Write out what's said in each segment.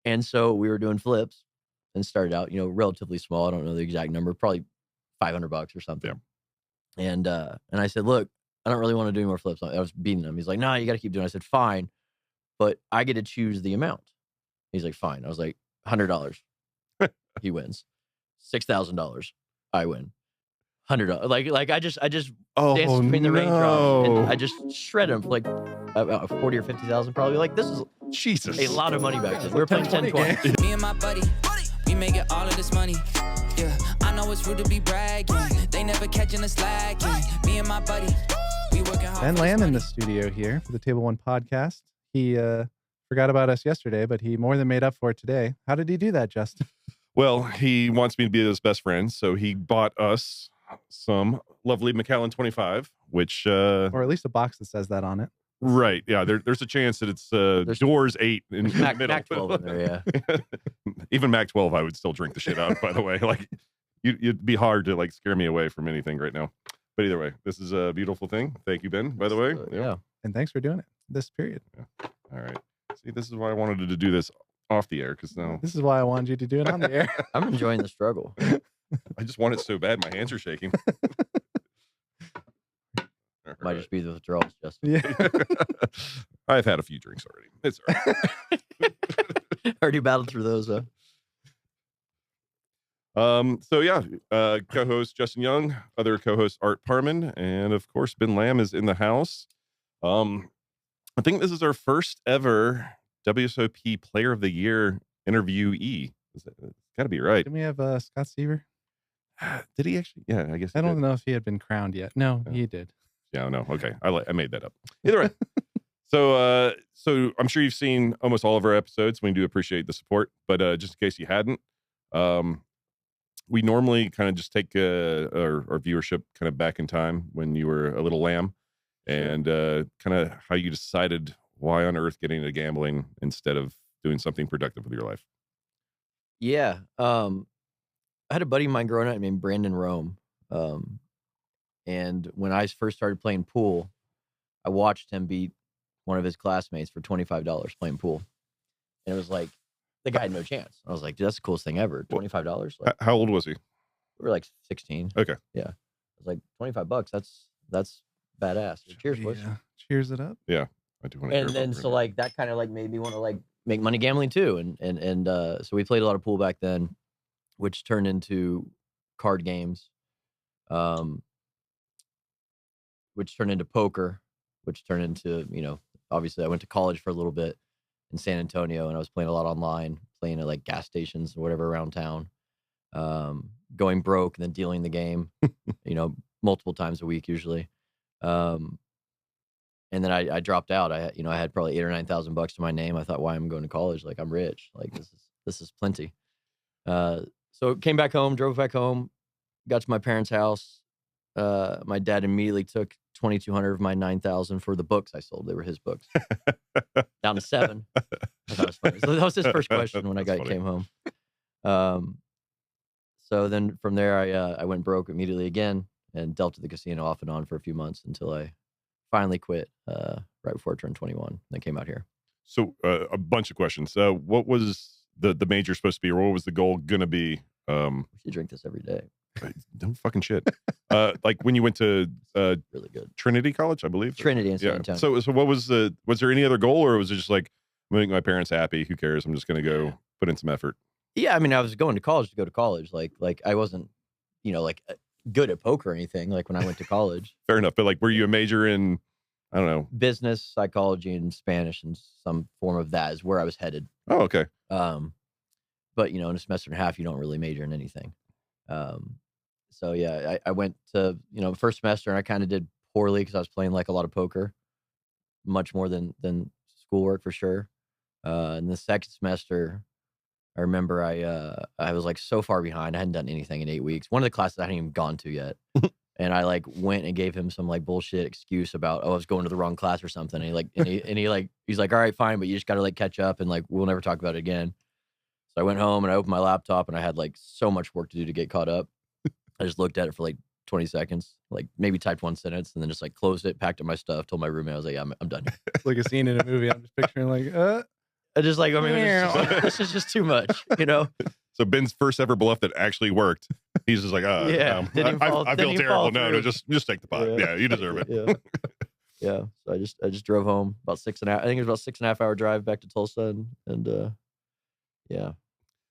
And so we were doing flips and started out, relatively small. I don't know the exact number, probably $500 or something. Yeah. And I said, look, I don't really want to do any more flips. I was beating him. He's like, no, you got to keep doing it. I said, fine, but I get to choose the amount. He's like, fine. I was like, $100. He wins. $6,000. I win. $100. Like I just danced between the raindrops and I just shred him for like about 40 or 50,000 probably. Like this is Jesus a lot of money back then. We were playing 10-20. Me and my buddy, we making all of this money. Yeah, I know it's rude to be bragging. They never catching us slacking. Me and my buddy, we working hard. Ben Lamb in the studio here for the Table One podcast. He forgot about us yesterday, but he more than made up for it today. How did he do that, Justin? Well, he wants me to be his best friend, so he bought us some lovely Macallan 25, which or at least a box that says that on it. Right, yeah. There's a chance that it's Doors 8 in the middle. Mac 12 in there, yeah. Even Mac 12, I would still drink the shit out. By the way, like you'd be hard to like scare me away from anything right now. But either way, this is a beautiful thing. Thank you, Ben. By the way, yeah. And thanks for doing it this period. Yeah. All right. See, this is why I wanted to do this off the air because now this is why I wanted you to do it on the air. I'm enjoying the struggle. I just want it so bad. My hands are shaking. Might just be the withdrawals, Justin. Yeah. I've had a few drinks already. It's all right. Already battled through those, So yeah, co-host Justin Young, other co-host Art Parman, and of course Ben Lamb is in the house. I think this is our first ever WSOP Player of the Year interviewee. It's got to be right. Didn't we have Scott Seaver? Did he actually? Yeah, I guess. I don't know if he had been crowned yet. No, he did. Yeah, no. Okay, I made that up. Either way. So I'm sure you've seen almost all of our episodes. We do appreciate the support, but just in case you hadn't, we normally kind of just take our viewership kind of back in time when you were a little lamb, and kind of how you decided why on earth getting into gambling instead of doing something productive with your life. Yeah. I had a buddy of mine growing up named Brandon Rome. And when I first started playing pool, I watched him beat one of his classmates for $25 playing pool. And it was like, the guy had no chance. I was like, dude, that's the coolest thing ever. $25. Like, how old was he? We were like 16. Okay. Yeah. I was like, $25. That's badass. Cheers, boys. Yeah. Cheers it up. Yeah. I do want to. And then so like that kind of like made me want to like make money gambling too. And so we played a lot of pool back then, which turned into card games. Which turned into poker, which turned into, obviously I went to college for a little bit in San Antonio and I was playing a lot online, playing at like gas stations or whatever around town, going broke and then dealing the game, multiple times a week usually. And then I dropped out. I had probably $8,000 or $9,000 to my name. I thought, why am I going to college? Like I'm rich. Like this is plenty. So came back home, drove back home, got to my parents' house. My dad immediately took $2,200 of my $9,000 for the books I sold. They were his books. Down to $7,000. I thought it was funny. So that was his first question when came home. So then from there, I went broke immediately again and dealt at the casino off and on for a few months until I finally quit right before I turned 21. Then came out here. So a bunch of questions. What was the major supposed to be, or what was the goal going to be? We should drink this every day. Don't fucking shit. Like when you went to really good Trinity College, I believe. Trinity in San Antonio. So what was there any other goal, or was it just like making my parents happy? Who cares? I'm just going to go put in some effort. Yeah, I mean, I was going to college to go to college. Like I wasn't, like good at poker or anything. Like when I went to college. Fair enough, but like, were you a major in, I don't know, business, psychology, and Spanish, and some form of that is where I was headed. Oh, okay. But in a semester and a half, you don't really major in anything. So yeah, I went to, first semester and I kind of did poorly because I was playing like a lot of poker, much more than schoolwork for sure. And the second semester, I remember I was like so far behind. I hadn't done anything in 8 weeks. One of the classes I hadn't even gone to yet. And I like went and gave him some like bullshit excuse about, I was going to the wrong class or something. And he's like, all right, fine, but you just got to like catch up and like, we'll never talk about it again. So I went home and I opened my laptop and I had like so much work to do to get caught up. I just looked at it for like 20 seconds, like maybe typed one sentence and then just like closed it, packed up my stuff, told my roommate, I was like, yeah, I'm done. It's like a scene in a movie. I'm just picturing like, I just like, I mean, this is just too much, you know? So Ben's first ever bluff that actually worked. He's just like, Yeah, I feel terrible. No, just take the pot. Yeah, you deserve it. Yeah. Yeah. So I just drove home about 6.5. I think it was about 6.5 hour drive back to Tulsa, and yeah.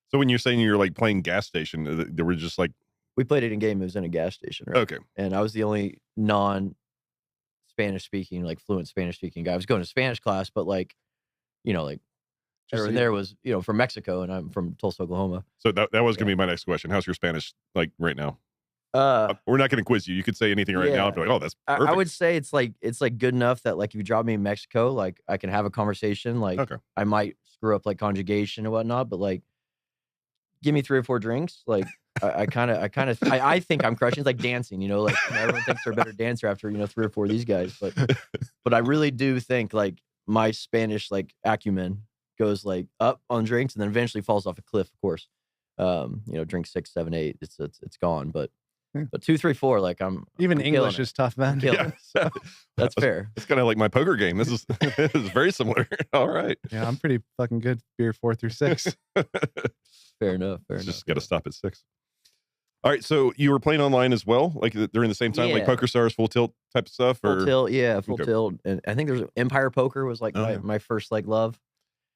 So when you're saying you're like playing gas station, there were just like We played it in game. It was in a gas station, right? okay, And I was the only non-Spanish speaking, like fluent Spanish speaking guy. I was going to Spanish class, but like, you know, like everyone there was, you know, from Mexico, and I'm from Tulsa, Oklahoma. So that was gonna be my next question. How's your Spanish like right now? We're not gonna quiz you. You could say anything right now. I'd be like, oh, that's perfect. I would say it's like good enough that like if you drop me in Mexico, like I can have a conversation. Like I might screw up like conjugation and whatnot, but like give me 3 or 4 drinks. Like I think I'm crushing. It's like dancing, you know, like everyone thinks they're a better dancer after, you know, 3 or 4 of these guys. But I really do think like my Spanish like acumen goes like up on drinks and then eventually falls off a cliff, of course. You know, drink 6, 7, 8, it's gone. But 2, 3, 4, like I'm English is tough, man. Yeah. So that's fair. It's kind of like my poker game. This is very similar. All right. Yeah, I'm pretty fucking good. Beer 4 through 6. Fair enough. Just got to stop at 6. All right. So you were playing online as well, like during the same time, like Poker Stars, Full Tilt type of stuff, or Full Tilt, yeah, Full Tilt, and I think there's Empire Poker was like my first like love.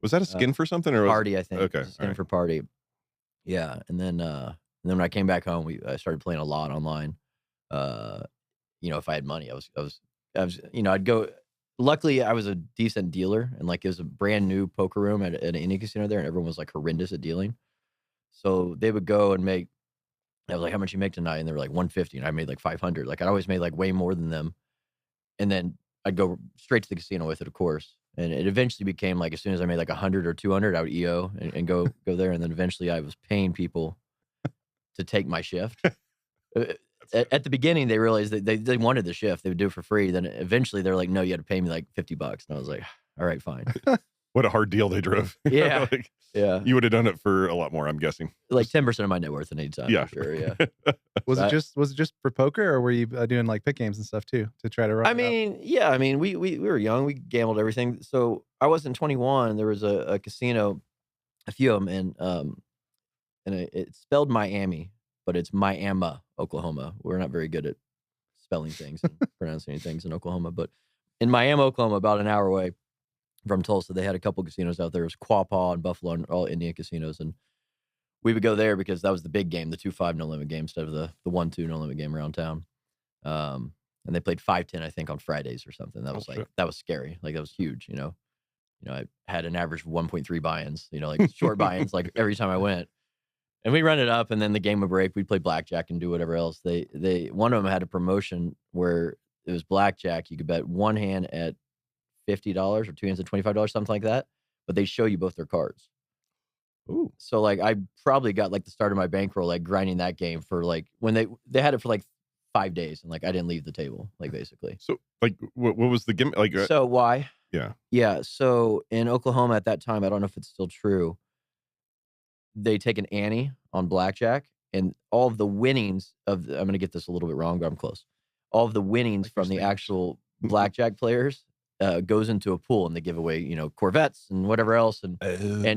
Was that a skin for something or Party? I think. Okay, skin for Party. Yeah, and then when I came back home, I started playing a lot online. You know, if I had money, I was, you know, I'd go. Luckily, I was a decent dealer, and like it was a brand new poker room at an Indian casino there, and everyone was like horrendous at dealing. So they would go and make. I was like, "How much you make tonight?" And they were like 150, and I made like 500. Like I always made like way more than them, and then I'd go straight to the casino with it, of course. And it eventually became like as soon as I made like 100 or 200, I would EO and go there, and then eventually I was paying people to take my shift. At the beginning, they realized that they wanted the shift; they would do it for free. Then eventually, they're like, "No, you had to pay me like $50." And I was like, "All right, fine." What a hard deal they drove. Yeah, like, yeah. You would have done it for a lot more, I'm guessing. Like 10% of my net worth at any time. Yeah, for sure. Yeah. Was it just for poker, or were you doing like pick games and stuff too to try to run? I mean, yeah. I mean, we were young. We gambled everything. So I wasn't 21. There was a casino, a few of them, and it's spelled Miami, but it's Miami, Oklahoma. We're not very good at spelling things and pronouncing things in Oklahoma, but in Miami, Oklahoma, about an hour away from Tulsa, they had a couple casinos out there. It was Quapaw and Buffalo, and all Indian casinos, and we would go there because that was the big game, the 2-5 no limit game instead of the 1-2 no limit game around town. And they played 5-10, I think, on Fridays or something. That was that was scary. Like that was huge. You know, I had an average of 1.3 buy-ins. You know, like short buy-ins, like every time I went. And we run it up, and then the game would break. We'd play blackjack and do whatever else. One of them had a promotion where it was blackjack. You could bet one hand at $50 or 2 hands at $25, something like that. But they show you both their cards. Ooh. So like I probably got like the start of my bankroll, like grinding that game for like when they had it for like 5 days, and like I didn't leave the table, like basically. So like what was the game like? So why? Yeah. So in Oklahoma at that time, I don't know if it's still true. They take an ante on blackjack, and all of the winnings I'm going to get this a little bit wrong, but I'm close. All of the winnings from the actual blackjack players goes into a pool, and they give away, you know, Corvettes and whatever else, and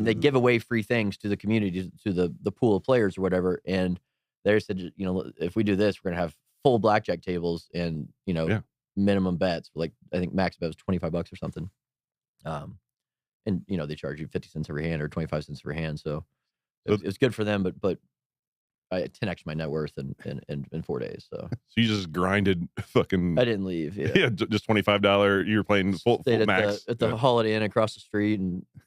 they give away free things to the community, to the pool of players or whatever. And they said, you know, if we do this, we're going to have full blackjack tables and, you know, minimum bets. Like I think max bet was $25 or something. And you know, they charge you 50 cents every hand or 25 cents every hand. So it's good for them, but I 10x my net worth in 4 days. So you just grinded fucking. I didn't leave. Yeah, just $25. You were playing full max at the Holiday Inn across the street,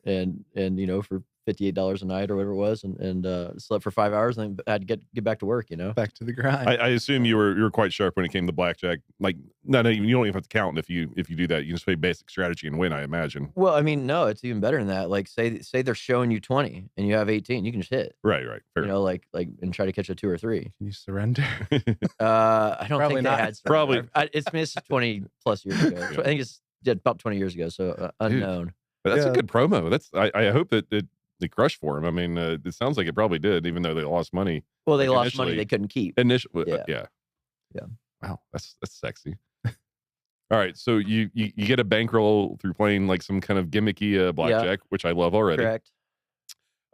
and you know, for $58 a night or whatever it was, and slept for 5 hours, and then I had to get back to work. You know, back to the grind. I assume you were quite sharp when it came to blackjack. Like, no, you don't even have to count if you do that. You just play basic strategy and win, I imagine. Well, I mean, no, it's even better than that. Like, say they're showing you 20 and you have 18, you can just hit. Right. Fair you know, like and try to catch a 2 or 3. Can you surrender? I don't Probably think not. they had. Probably. It's missed 20 plus years ago. I think it's about 20 years ago. So unknown. But that's a good promo. That's I hope that it crushed for him. I mean, it sounds like it probably did, even though they lost money. Well, they lost money they couldn't keep. Initially, yeah. Yeah. Wow, that's sexy. All right, so you get a bankroll through playing like some kind of gimmicky blackjack, which I love already. Correct.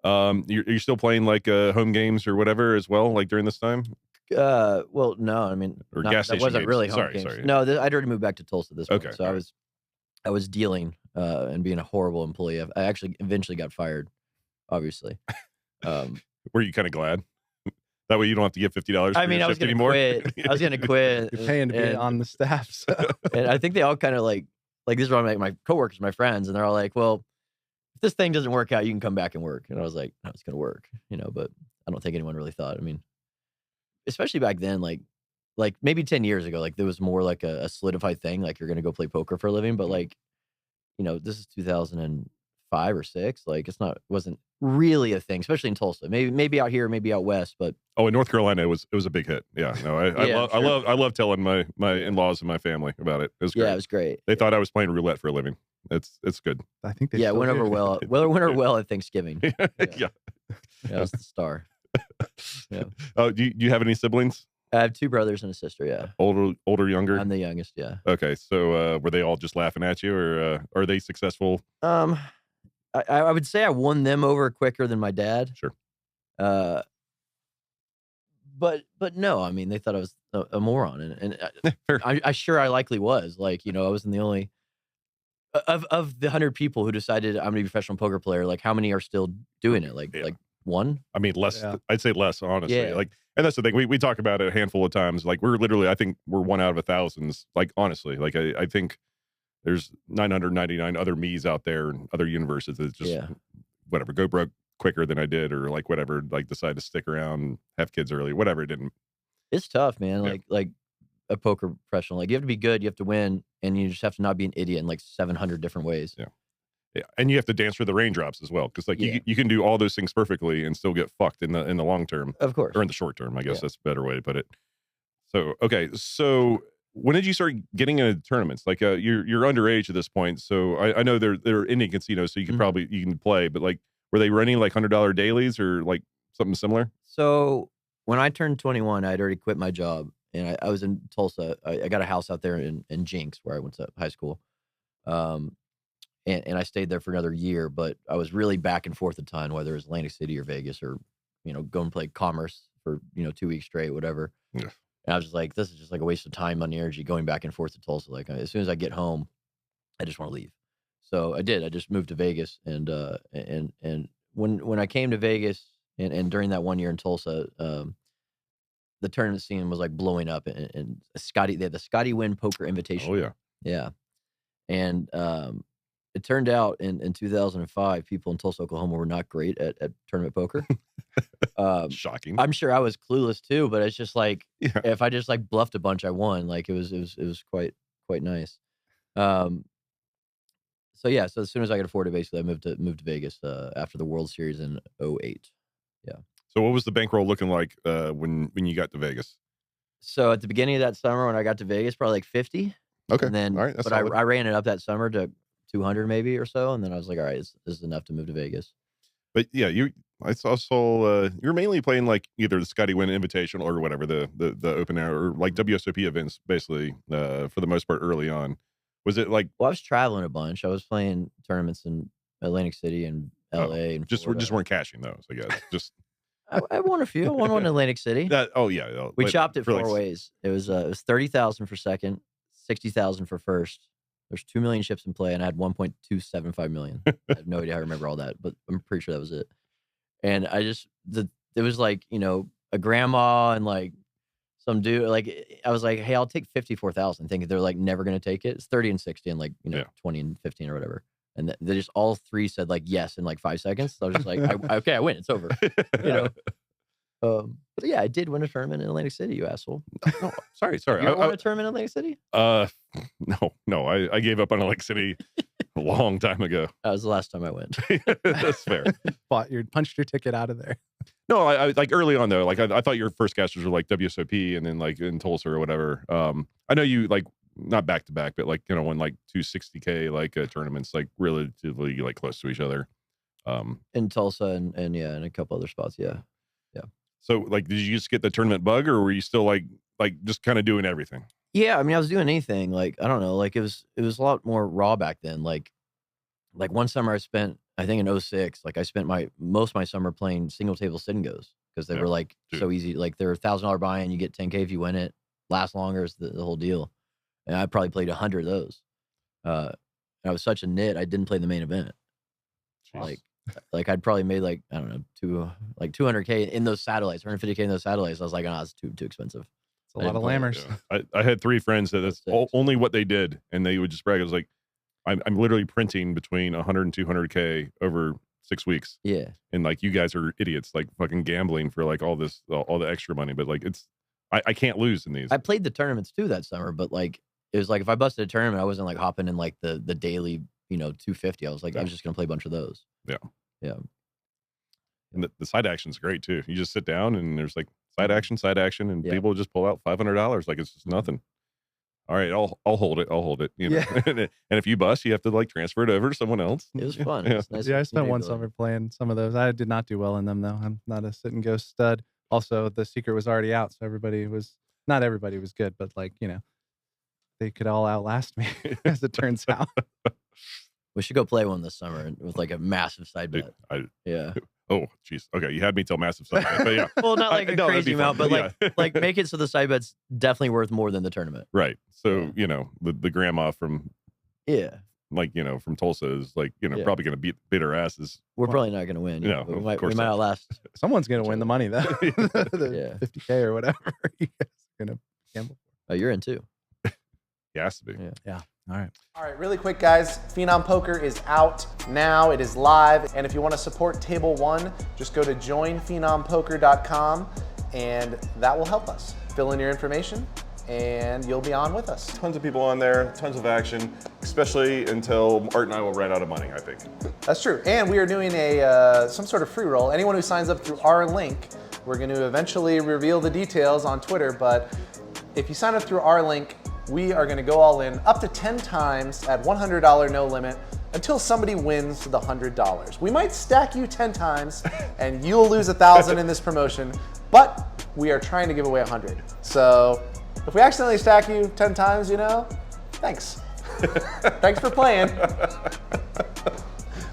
You're still playing like home games or whatever as well, like during this time, Well, no, I mean, or not, gas that station wasn't games. really home Sorry, games. sorry. No, I'd already moved back to Tulsa at this point, Okay, so all right. I was dealing and being a horrible employee. I actually eventually got fired, obviously. Were you kind of glad? That way you don't have to get $50 for I mean, your I was shift gonna anymore. quit. I was gonna quit. You're paying to be and- on the staff. So. And I think they all kind of like this is what my coworkers, my friends, and they're all like, well, if this thing doesn't work out, you can come back and work. And I was like, no, it's going to work, but I don't think anyone really thought. I mean, especially back then, like maybe 10 years ago, like there was more like a solidified thing. Like you're going to go play poker for a living, but like, this is 2005 or 6. Like wasn't really a thing, especially in Tulsa, maybe out here, maybe out West, but Oh, in North Carolina, it was a big hit. Yeah, no, Yeah, I sure. love telling my in-laws and my family about it. It was great. yeah, it was great. They thought I was playing roulette for a living. It's good. I think they Yeah, it still went do. over well. Well, it went over well at Thanksgiving. Yeah. Yeah, I was the star. Yeah. Oh, do you have any siblings? I have 2 brothers and a sister. Yeah, Older, younger? I'm the youngest. Yeah. Okay, so were they all just laughing at you, or are they successful? I would say I won them over quicker than my dad. Sure. But no, I mean, they thought I was a moron, and Fair. I likely was. Like, I wasn't the only of the 100 people who decided I'm gonna be a professional poker player. Like, how many are still doing it? Like, Yeah. like one? I mean, less. Yeah. I'd say less, honestly. Yeah. Like, and that's the thing. We talk about it a handful of times. Like, we're literally, I think we're 1 out of 1,000. Like, honestly, like I think there's 999 other me's out there and other universes that just Yeah. whatever go broke quicker than I did, or like whatever, like decide to stick around and have kids early, whatever. It didn't. It's tough, man. Yeah. Like a poker professional. Like, you have to be good, you have to win, and you just have to not be an idiot in like 700 different ways. Yeah. Yeah, and you have to dance for the raindrops as well, because like Yeah. you can do all those things perfectly and still get fucked in the long term, Of course. or in the short term. I guess Yeah. that's a better way to put it. So okay, so when did you start getting into tournaments? Like you're underage at this point, so I know they're Indian casinos, so you can Mhm. you can play, but like were they running like $100 dailies or like something similar? So when I turned 21, I'd already quit my job, and I was in Tulsa. I got a house out there in Jinx, where I went to high school. And I stayed there for another year, but I was really back and forth a ton, whether it was Atlantic City or Vegas, or go and play Commerce for 2 weeks straight, whatever. Yeah. And I was just like, this is just like a waste of time, money, energy, going back and forth to Tulsa. Like, as soon as I get home, I just want to leave. So I did. I just moved to Vegas, and when I came to Vegas, and during that 1 year in Tulsa, the tournament scene was like blowing up, and Scotty, they had the Scotty Win Poker Invitation. Oh yeah, Yeah. And it turned out in 2005, people in Tulsa, Oklahoma were not great at tournament poker. shocking. I'm sure I was clueless too, but it's just like, Yeah. if I just like bluffed a bunch, I won. Like, it was quite nice. So yeah, so as soon as I could afford it, basically I moved to Vegas after the World Series in 2008. So what was the bankroll looking like when you got to Vegas? So at the beginning of that summer, when I got to Vegas, probably like 50. Okay, And then, all right, that's but solid. I ran it up that summer to 200 maybe or so, and then I was like, all right, this is enough to move to Vegas. But yeah, I saw you're mainly playing like either the Scotty Win Invitational or whatever, the open air or like WSOP events, basically, for the most part early on. Was it like Well, I was traveling a bunch. I was playing tournaments in Atlantic City and LA and just Florida. weren't cashing those? I guess just I won a few. I won one in Atlantic City. that. Oh yeah, We like, chopped it for, 4 like, ways. It was 30,000 for second, 60,000 for first. There's 2 million ships in play, and I had 1.275 million. I have no idea how I remember all that, but I'm pretty sure that was it. And it was like, a grandma and like some dude. Like, I was like, hey, I'll take 54,000, thinking they're like never gonna take it. It's 30 and 60 and like Yeah. 20 and 15 or whatever. And they just all 3 said like yes in like 5 seconds. So I was just like, okay, I win. It's over. But yeah, I did win a tournament in Atlantic City, you asshole. No, sorry. You ever won a tournament in Atlantic City? No, I gave up on Atlantic City a long time ago. That was the last time I went. That's fair. Punched your ticket out of there. No, I like early on though. Like I thought your first casters were like WSOP and then like in Tulsa or whatever. I know you like not back to back, but like won like 260K like tournaments like relatively like close to each other. In Tulsa and yeah, and a couple other spots. Yeah. So like, did you just get the tournament bug, or were you still like just kind of doing everything? Yeah, I mean, I was doing anything. Like, I don't know. Like, it was a lot more raw back then. Like one summer I spent, I think in '06, like I spent most of my summer playing single table sit and goes because they Yeah, were like dude. so easy. Like they're $1,000 buy-in, you get 10K if you win it. Last longer is the whole deal. And I probably played 100 of those. And I was such a nit, I didn't play the main event. Jeez. Like I'd probably made like, I don't know, 200K in those satellites, 150K in those satellites. I was like, oh, it's too expensive. It's a lot of lammers. Yeah. I had 3 friends that's only what they did, and they would just brag. I was like, I'm literally printing between 100 and 200K over 6 weeks. Yeah. And like, you guys are idiots, like fucking gambling for like all the extra money. But like, I can't lose in these. I played the tournaments too that summer, but like, it was like, if I busted a tournament, I wasn't like hopping in like the daily, 250. I was like, I was just going to play a bunch of those. Yeah. Yeah. And the side action's great too. You just sit down and there's like side action, and people just pull out $500 like it's just nothing. All right, I'll hold it. You know, and if you bust, you have to like transfer it over to someone else. It was fun. Yeah, It was nice I spent one ability. summer playing some of those. I did not do well in them though. I'm not a sit and go stud. Also, the secret was already out, so not everybody was good, but like they could all outlast me as it turns out. We should go play one this summer with like a massive side Dude, bet. Yeah. Oh, jeez. Okay, you had me till massive side bet, but yeah. Well, not like a no, that'd crazy be amount, fun, but yeah. like make it so the side bet's definitely worth more than the tournament. Right. So Yeah. the grandma from Yeah. from Tulsa is like Yeah. probably gonna beat her asses. We're probably not going to win. No, But of we might course not. outlast. Someone's gonna win the money though. The Yeah. 50K or whatever you guys are gonna gamble. Oh, you're in too. He has to be. Yeah. All right. All right, really quick, guys. Phenom Poker is out now. It is live. And if you want to support Table One, just go to joinphenompoker.com and that will help us. Fill in your information and you'll be on with us. Tons of people on there, tons of action, especially until Art and I will run out of money, I think. That's true. And we are doing some sort of free roll. Anyone who signs up through our link, we're going to eventually reveal the details on Twitter, but if you sign up through our link, we are going to go all in up to 10 times at $100 no limit until somebody wins the $100. We might stack you 10 times and you'll lose 1,000 in this promotion, but we are trying to give away 100. So if we accidentally stack you 10 times, thanks. Thanks for playing.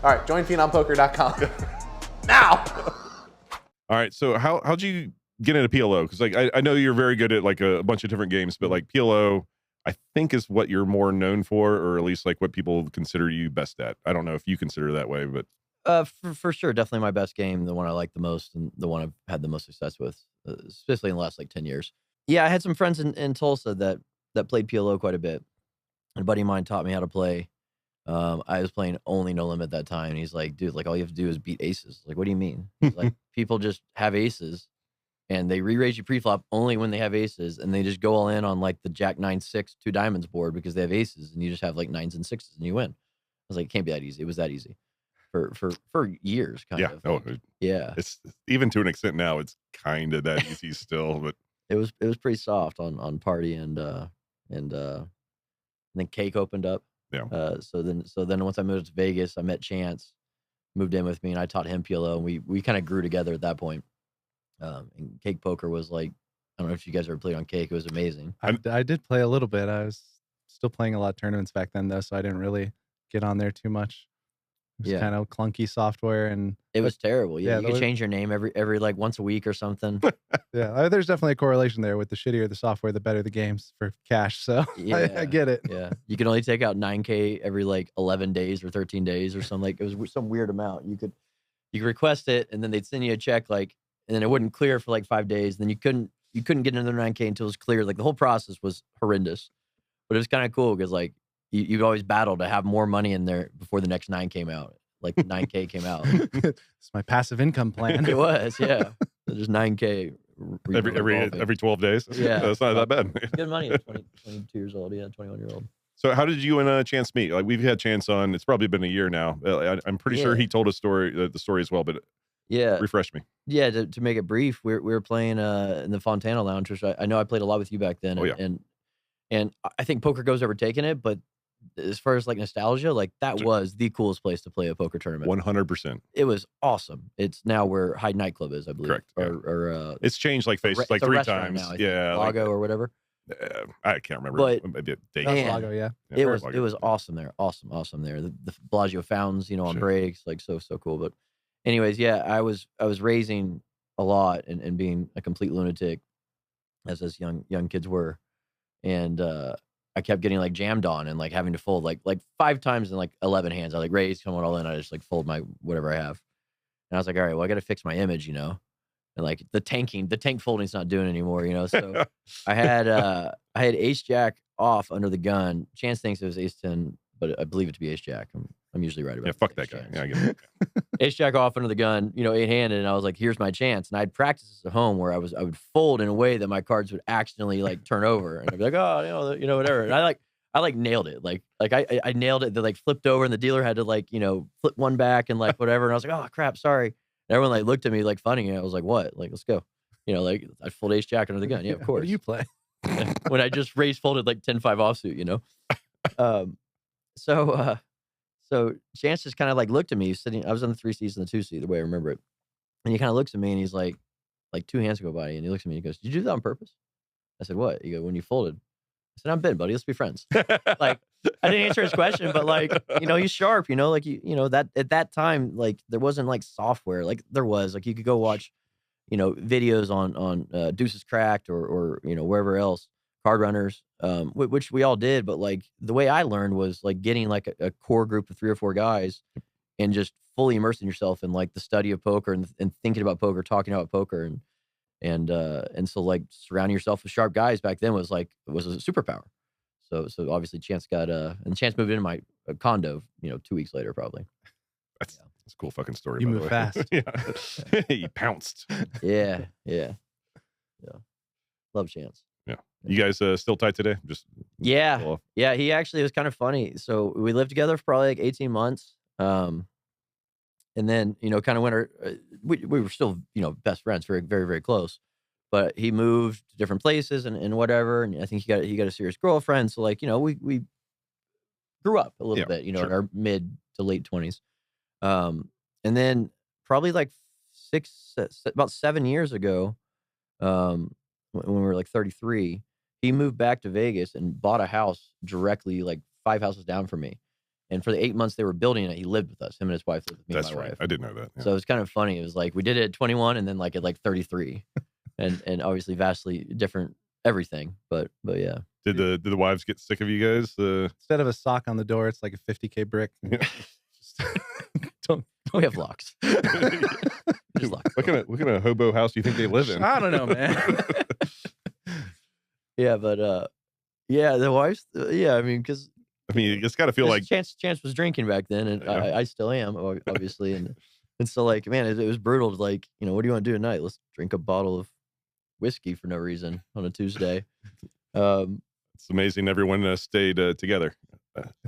All right, joinphenompoker.com. Now. All right. So how'd you get into PLO? Because like I know you're very good at like a bunch of different games, but like PLO, I think is what you're more known for, or at least like what people consider you best at. I don't know if you consider that way, but For sure, definitely my best game, the one I like the most, and the one I've had the most success with, especially in the last like 10 years. Yeah, I had some friends in Tulsa that played PLO quite a bit. And a buddy of mine taught me how to play. I was playing only no limit that time, and he's like, "Dude, like all you have to do is beat aces." Like, what do you mean? He's like, people just have aces, and they re-raise you pre-flop only when they have aces, and they just go all in on like the Jack 9-6 2 diamonds board because they have aces, and you just have like 9s and 6s and you win. I was like, it can't be that easy. It was that easy for years, kind of. Oh, Yeah, it's even to an extent now. It's kind of that easy still, but it was pretty soft on party and then Cake opened up. Yeah. So then once I moved to Vegas, I met Chance, moved in with me, and I taught him PLO, and we kind of grew together at that point. And Cake Poker was like, I don't know if you guys ever played on Cake. It was amazing. I did play a little bit. I was still playing a lot of tournaments back then though, so I didn't really get on there too much. It was kind of clunky software, and it was terrible. Yeah, you could was, change your name every like once a week or something. yeah, there's definitely a correlation there with the shittier the software, the better the games for cash. So I get it. Yeah, you can only take out 9K every like 11 days or 13 days or something. Like it was some weird amount. You could request it, and then they'd send you a check, like, and then it wouldn't clear for like 5 days. Then you couldn't get another 9K until it was cleared. Like the whole process was horrendous, but it was kind of cool because like you'd always battle to have more money in there before the next 9 came out. Like 9K came out. It's my passive income plan. It was, yeah. So just 9K every 12 days. Yeah, that's not that bad. It's good money at 22 years old. Yeah, 21-year-old. So how did you and Chance meet? Like we've had Chance on. It's probably been a year now. I'm pretty sure he told a story, the story as well. But yeah, refresh me. Yeah, to make it brief, we were playing in the Fontana Lounge, which I know I played a lot with you back then. Oh, yeah. And I think Poker Go's overtaken it, but as far as like nostalgia, like that was the coolest place to play a poker tournament. 100%. It was awesome. It's now where Hyde Nightclub is, I believe. Correct. Or it's changed like faces like 3 times. now, yeah, Lago or whatever. I can't remember. But Maybe a date. Man. Lago, yeah. it was awesome there. Awesome there. The Bellagio fountains, you know, on Sure. breaks, like so cool. But anyways, yeah, I was raising a lot and being a complete lunatic as young kids were. And I kept getting like jammed on and like having to fold like 5 times in like 11 hands. I like raise, come on all in. I just like fold my whatever I have. And I was like, all right, well, I got to fix my image, you know. And like the tank folding's not doing anymore, you know. So I had ace jack off under the gun. Chance thinks it was ace 10, but I believe it to be ace jack. I'm usually right about Yeah, it. fuck that guy. Chance. Yeah, I get it. Ace jack off under the gun, you know, 8-handed, and I was like, here's my chance. And I'd practice this at home where I would fold in a way that my cards would accidentally like turn over, and I'd be like, oh, you know, whatever. And I nailed it. Like I nailed it. They like flipped over, and the dealer had to like, you know, flip one back and like whatever. And I was like, oh crap, sorry. And everyone like looked at me like funny, and I was like, what? Like, let's go. You know, like I fold ace jack under the gun. Yeah, of What course. do you play? When I just raise folded like 10-5 offsuit, you know. So Chance just kind of like looked at me sitting. I was on the 3 C's and the 2 C, the way I remember it. And he kind of looks at me and he's like 2 hands go by, and he looks at me and he goes, "Did you do that on purpose?" I said, "What?" He goes, "When you folded." I said, "I'm Ben, buddy. Let's be friends." Like I didn't answer his question, but like, you know, he's sharp, you know, like you know that at that time, like there wasn't like software, like there was, like you could go watch, you know, videos on Deuces Cracked or you know, wherever else, Card Runners, which we all did. But like the way I learned was like getting like a core group of 3 or 4 guys and just fully immersing yourself in like the study of poker and thinking about poker, talking about poker. And so like surrounding yourself with sharp guys back then was a superpower. So obviously Chance got and Chance moved into my condo, you know, 2 weeks later probably. That's a cool fucking story. You by move the way. fast. Yeah. He pounced. Yeah. Love Chance. Yeah. You guys still tight today? Just Yeah. He actually, it was kind of funny. So we lived together for probably like 18 months. And then, you know, kind of went we were still, you know, best friends, very, very, very close. But he moved to different places and whatever. And I think he got a serious girlfriend. So like, you know, we grew up a little bit, you know, in our mid to late 20s. And then probably like about 7 years ago, when we were like 33, he moved back to Vegas and bought a house directly like 5 houses down from me. And for the 8 months they were building it, he lived with us. Him and his wife lived with me. That's and my right. wife. I didn't know that. Yeah. So it was kind of funny. It was like we did it at 21 and then like at like 33, and obviously vastly different everything. But yeah. Did the wives get sick of you guys? Instead of a sock on the door, it's like a 50K brick. Just, don't We have locks. Just locks. What kind of hobo house do you think they live in? I don't know, man. Yeah, but yeah, the wives. Yeah, I mean, because I mean, it's got to feel like Chance was drinking back then, and Yeah. I still am, obviously, and so like, man, it was brutal. To like, you know, what do you want to do tonight? Let's drink a bottle of whiskey for no reason on a Tuesday. it's amazing everyone stayed together.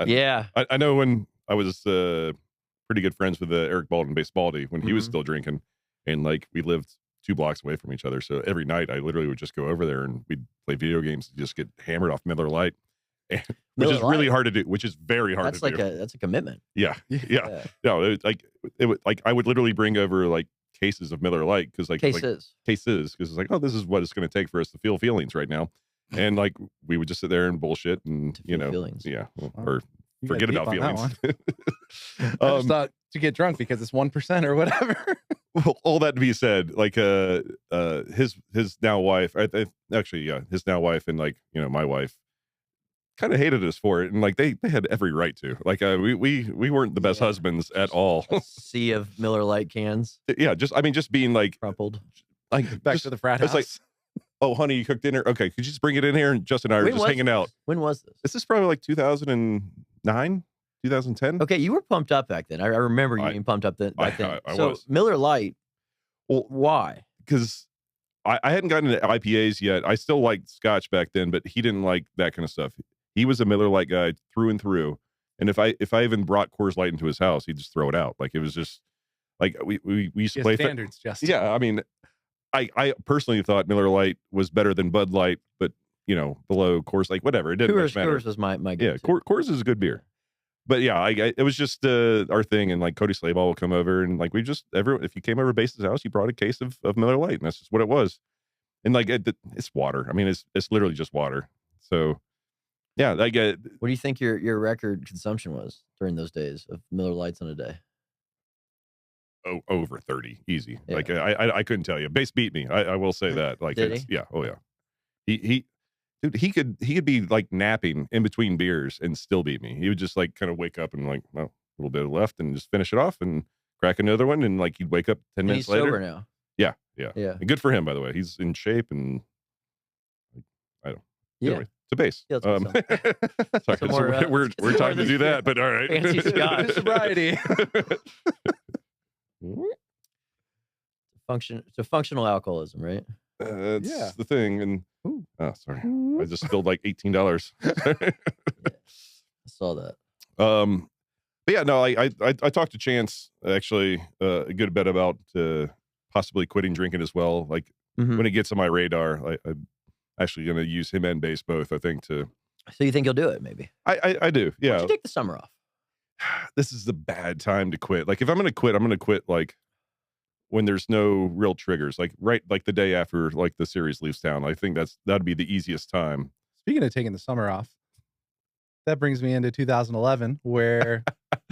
Yeah, I know when I was pretty good friends with Eric Baldwin, Baldy, when he was Mhm. still drinking, and like we lived 2 blocks away from each other. So every night I literally would just go over there and we'd play video games and just get hammered off Miller Lite, which Miller is really Lite? hard to do. Which is very hard that's to like do. that's a commitment. Yeah. No, it would like I would literally bring over like cases of Miller Lite because Cases. because it's like, oh, this is what it's going to take for us to feel feelings right now. And like we would just sit there and bullshit and To you feel know feelings. yeah Wow. or You got forget deep about on that feelings. I just thought to get drunk because it's 1% or whatever. Well, all that to be said, like his now wife, his now wife and like you know my wife kind of hated us for it, and like they had every right to. Like we weren't the best Yeah. husbands at all. A sea of Miller Lite cans Yeah, just being like crumpled. like To the frat it's house. like, oh honey, you cooked dinner. Okay, could you just bring it in here? And Justin and I were When just was hanging out. When was this? This is probably like 2009, 2010. Okay, you were pumped up back then. I remember you I- being pumped up back then. I So was. Miller Lite. Well, Why? because I hadn't gotten into IPAs yet. I still liked Scotch back then, but he didn't like that kind of stuff. He was a Miller Lite guy through and through. And if I even brought Coors Light into his house, he'd just throw it out. Like it was just like we used to He has play. standards, Justin. Yeah, I mean, I personally thought Miller Lite was better than Bud Light, but you know, below Coors, like whatever, it didn't much matter. Coors was my Yeah, go-to. Coors is a good beer. But yeah, it was just our thing, and like Cody Slayball would come over, and like we just if you came over to Base's house, you brought a case of Miller Lite, and that's just what it was. and like it's water. I mean, it's literally just water. So yeah, I get. What do you think your record consumption was during those days of Miller Lights in a day? Over 30, easy. Yeah. Like I couldn't tell you. Base beat me. I will say that. Like, Did it's, he? yeah, oh yeah. Dude, he could be like napping in between beers and still beat me. He would just like kind of wake up and like, well, a little bit left and just finish it off and crack another one, and like he'd wake up 10 And minutes he's later. sober now. Yeah. Yeah. And good for him, by the way. He's in shape and I don't. Yeah. Anyway, it's a base. Yeah, let's get Sorry, some it's more, a weird let's get some time more to do that, but all right. fancy Scotch. Sobriety. It's a functional alcoholism, right? That's Yeah. the thing. And oh, sorry, I just spilled like $18. I saw that. But yeah, no, I talked to Chance actually a good bit about possibly quitting drinking as well. Like Mhm. when it gets on my radar, I'm actually going to use him and Base both. I think So you think you'll do it? Maybe. I do. Why Yeah, don't you take the summer off? this is the bad time to quit. Like if I'm going to quit like when there's no real triggers, like right like the day after like the series leaves town. I think that'd be the easiest time. Speaking of taking the summer off, that brings me into 2011, where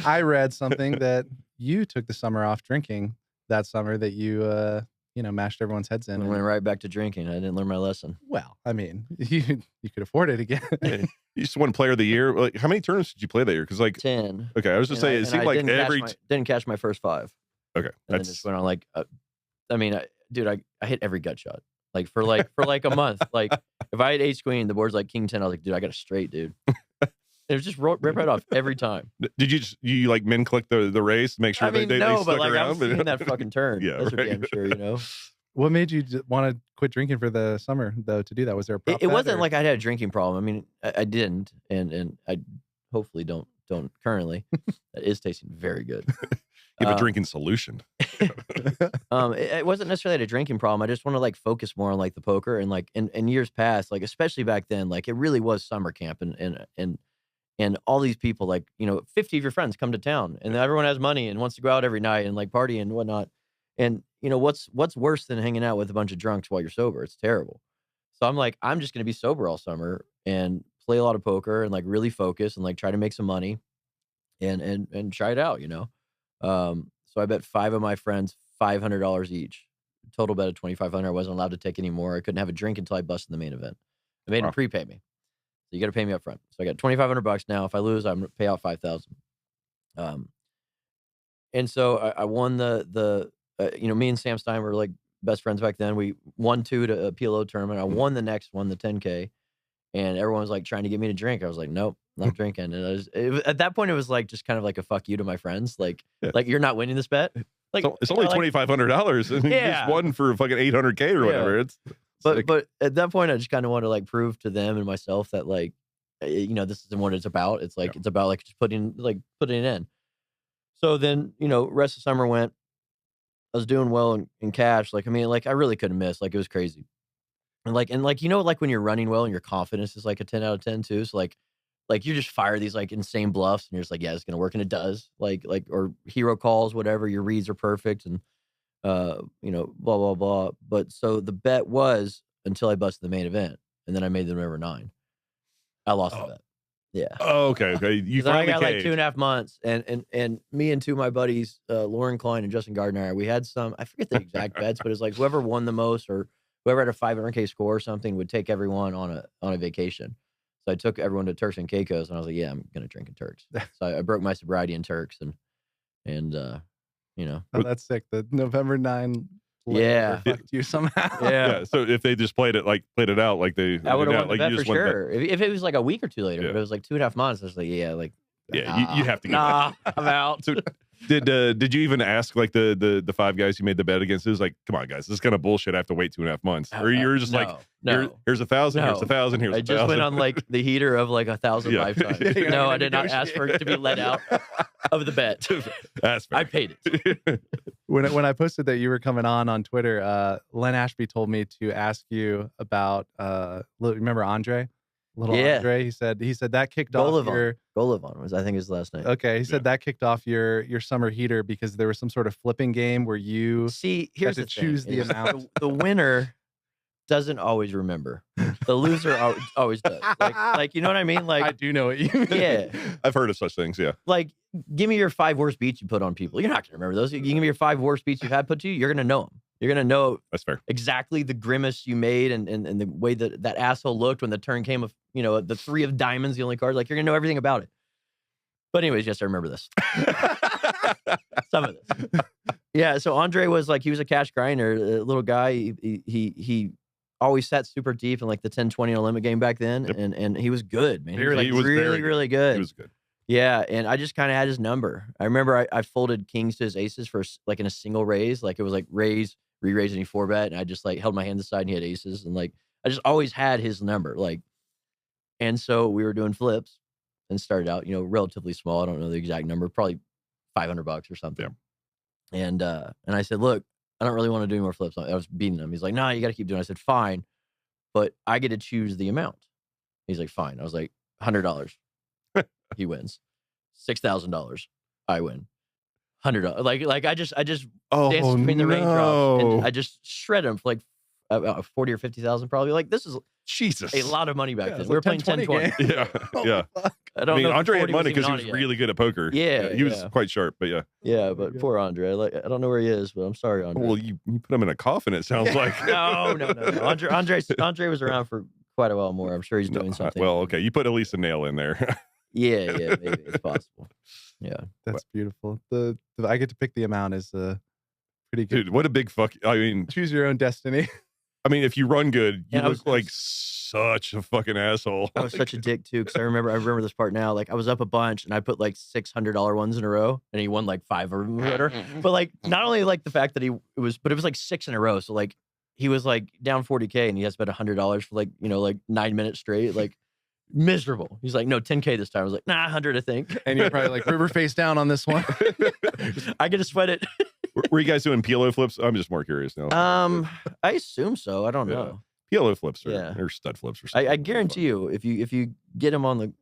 I read something that you took the summer off drinking that summer, that you mashed everyone's heads in. I went right back to drinking. I didn't learn my lesson. Well, I mean, you could afford it again. You just won player of the year. Like how many tournaments did you play that year? Because like 10. okay, I was just saying it seemed like every didn't catch my first 5. okay, And then that's just went on like, I hit every gut shot like for a month. Like if I had ace queen, the board's like king 10. I was like, dude, I got a straight, dude. It was just rip right off every time. Did you like min click the race to make sure I mean, they no, stuck but like around? I've seen that fucking turn. Yeah, That's for right. damn sure. You know, What made you want to quit drinking for the summer, though, to do that? Was there a prop it bet, wasn't or- like I had a drinking problem. I mean, I didn't, and I hopefully don't currently. That is tasting very good. You have a drinking solution. It wasn't necessarily a drinking problem. I just want to like focus more on like the poker and like in years past, like especially back then, like it really was summer camp and all these people, like, 50 of your friends come to town and everyone has money and wants to go out every night and like party and whatnot. And what's worse than hanging out with a bunch of drunks while you're sober? It's terrible. So I'm like, I'm just going to be sober all summer and play a lot of poker and like really focus and like try to make some money and try it out, So I bet 5 of my friends $500 each. Total bet of $2,500. I wasn't allowed to take any more. I couldn't have a drink until I busted the main event. I made them prepay me. So you got to pay me up front. So I got $2,500 now. If I lose, I'm gonna pay out $5,000. And so I won the me and Sam Stein were like best friends back then. We won 2 to a PLO tournament. I won the next one, the 10K, and everyone was like trying to get me to drink. I was like, nope, not drinking. And at that point, it was like just kind of like a fuck you to my friends. Like you're not winning this bet. Like It's only $2,500 and you Yeah. just won for fucking $800K or whatever. It's sick. But at that point, I just kind of want to like prove to them and myself that like, this isn't what it's about. It's like, it's about like just putting it in. So then, rest of summer went, I was doing well in cash. Like, I mean, like I really couldn't miss. Like it was crazy. And like when you're running well and your confidence is like a 10 out of 10 too. So like you just fire these like insane bluffs and you're just like, yeah, it's going to work. And it does or hero calls, whatever, your reads are perfect and, blah, blah, blah. But so the bet was until I busted the main event and then I made the number 9. I lost the bet. Yeah. Oh, okay. You Then I finally got like caved. 2.5 months, and me and 2 of my buddies, Lauren Klein and Justin Gardner, we had some. I forget the exact bets, but it's like whoever won the most or whoever had a 500K score or something would take everyone on a vacation. So I took everyone to Turks and Caicos, and I was like, yeah, I'm gonna drink in Turks. So I broke my sobriety in Turks, and Oh, that's sick. The November 9 Yeah. fucked you somehow. yeah. So if they just played it out like they I would have won the like bet you for just won the bet. sure. If it was like a week or 2 later, Yeah. but it was like 2.5 months, I was like, yeah, like, Yeah, you have to get nah, I'm out. So did you even ask like the 5 guys you made the bet against? It was like, come on, guys, this is kind of bullshit. I have to wait 2.5 months, or you're just like, no. here's 1,000, here's No. 1,000, here's I 1,000. just went on like the heater of like 1,000 Yeah. lifetimes. You're not No, gonna I did not ask for it to be let out of the bet. That's fair. I paid it. When I posted that you were coming on Twitter, Len Ashby told me to ask you about remember Andre? Little Yeah. Andre. He said that kicked off your Golovon was, I think, his last name. okay. He said that kicked off your summer heater because there was some sort of flipping game where you See, here's to the choose thing, the is amount. The winner doesn't always remember. The loser always does. Like, you know what I mean? Like, I do know what you mean. yeah. I've heard of such things. Yeah. Like, give me your 5 worst beats you put on people. You're not going to remember those. You give me your 5 worst beats you've had put to you. You're going to know them. You're going to know That's fair. exactly the grimace you made and the way that asshole looked when the turn came of, the 3 of diamonds, the only card. Like, you're going to know everything about it. But anyways, yes, I remember this. Some of this. Yeah, so Andre was like, he was a cash grinder, a little guy. He always sat super deep in like the 10-20 limit game back then. Yep. And he was good, man. He was, like, He was very really, good. really good. He was good. Yeah, and I just kind of had his number. I remember I folded kings to his aces for like in a single raise. Like it was like raise, re-raise, and he 4-bet. And I just like held my hand aside and he had aces. And like, I just always had his number. Like, and so we were doing flips and started out, relatively small. I don't know the exact number, probably $500 or something. Yeah. And I said, look, I don't really want to do any more flips. I was beating him. He's like, no, you got to keep doing it. I said, fine, but I get to choose the amount. He's like, fine. I was like, $100. He wins. $6,000. I win. $100. Like I just danced between the raindrops and I just shred him for like 40 or 50,000 probably. Like this is Jesus. a lot of money back then. it's We were like playing 10-20. Yeah. Yeah. I don't I mean, know if Andre had 40 money even because he on was it yet. really good at poker. Yeah, He was yeah. quite sharp, but yeah. Yeah, but poor Andre. Like I don't know where he is, but I'm sorry, Andre. Well, you put him in a coffin, it sounds like. No. Andre was around for quite a while more. I'm sure he's doing something. Well, okay. You put at least a nail in there. yeah, maybe it's possible. Yeah. That's beautiful. The I get to pick the amount is pretty good. Dude, what a big fuck. I mean, Choose your own destiny. if you run good, you Yeah, I look was- like such a fucking asshole. I was such a dick too, because I remember this part now. Like I was up a bunch and I put like $600 ones in a row, and he won like 5 of them or whatever. But like not only like the fact that it was like 6 in a row. So like he was like down 40K and he has to bet $100 for like 9 minutes straight, like miserable. He's like, no, 10K this time. I was like, nah, 100 I think. And you're probably like river face down on this one. I get to sweat it. Were you guys doing PLO flips? I'm just more curious now. I assume so. I don't Yeah. know. PLO flips or, Yeah. or stud flips or I something. guarantee you, if you get him on the,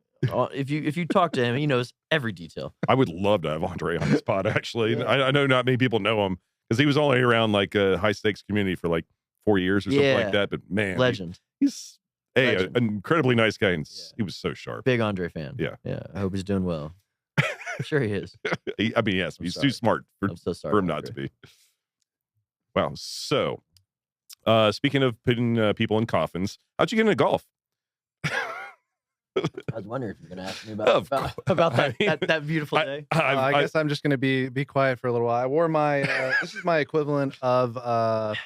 if you talk to him, he knows every detail. I would love to have Andre on this pod, actually. I know not many people know him because he was only around like a high stakes community for like 4 years or something Yeah. like that. But man, Legend. he's Legend. an incredibly nice guy. And Yeah. he was so sharp. Big Andre fan. Yeah. Yeah. I hope he's doing well. I'm sure he is. Yes, I'm he's sorry. too smart for I'm so sorry. him not to Andre. be. Wow. So, speaking of putting people in coffins, how'd you get into golf? I was wondering if you're going to ask me Of about I mean, that beautiful day. I guess I'm just gonna be quiet for a little while. I wore my this is my equivalent of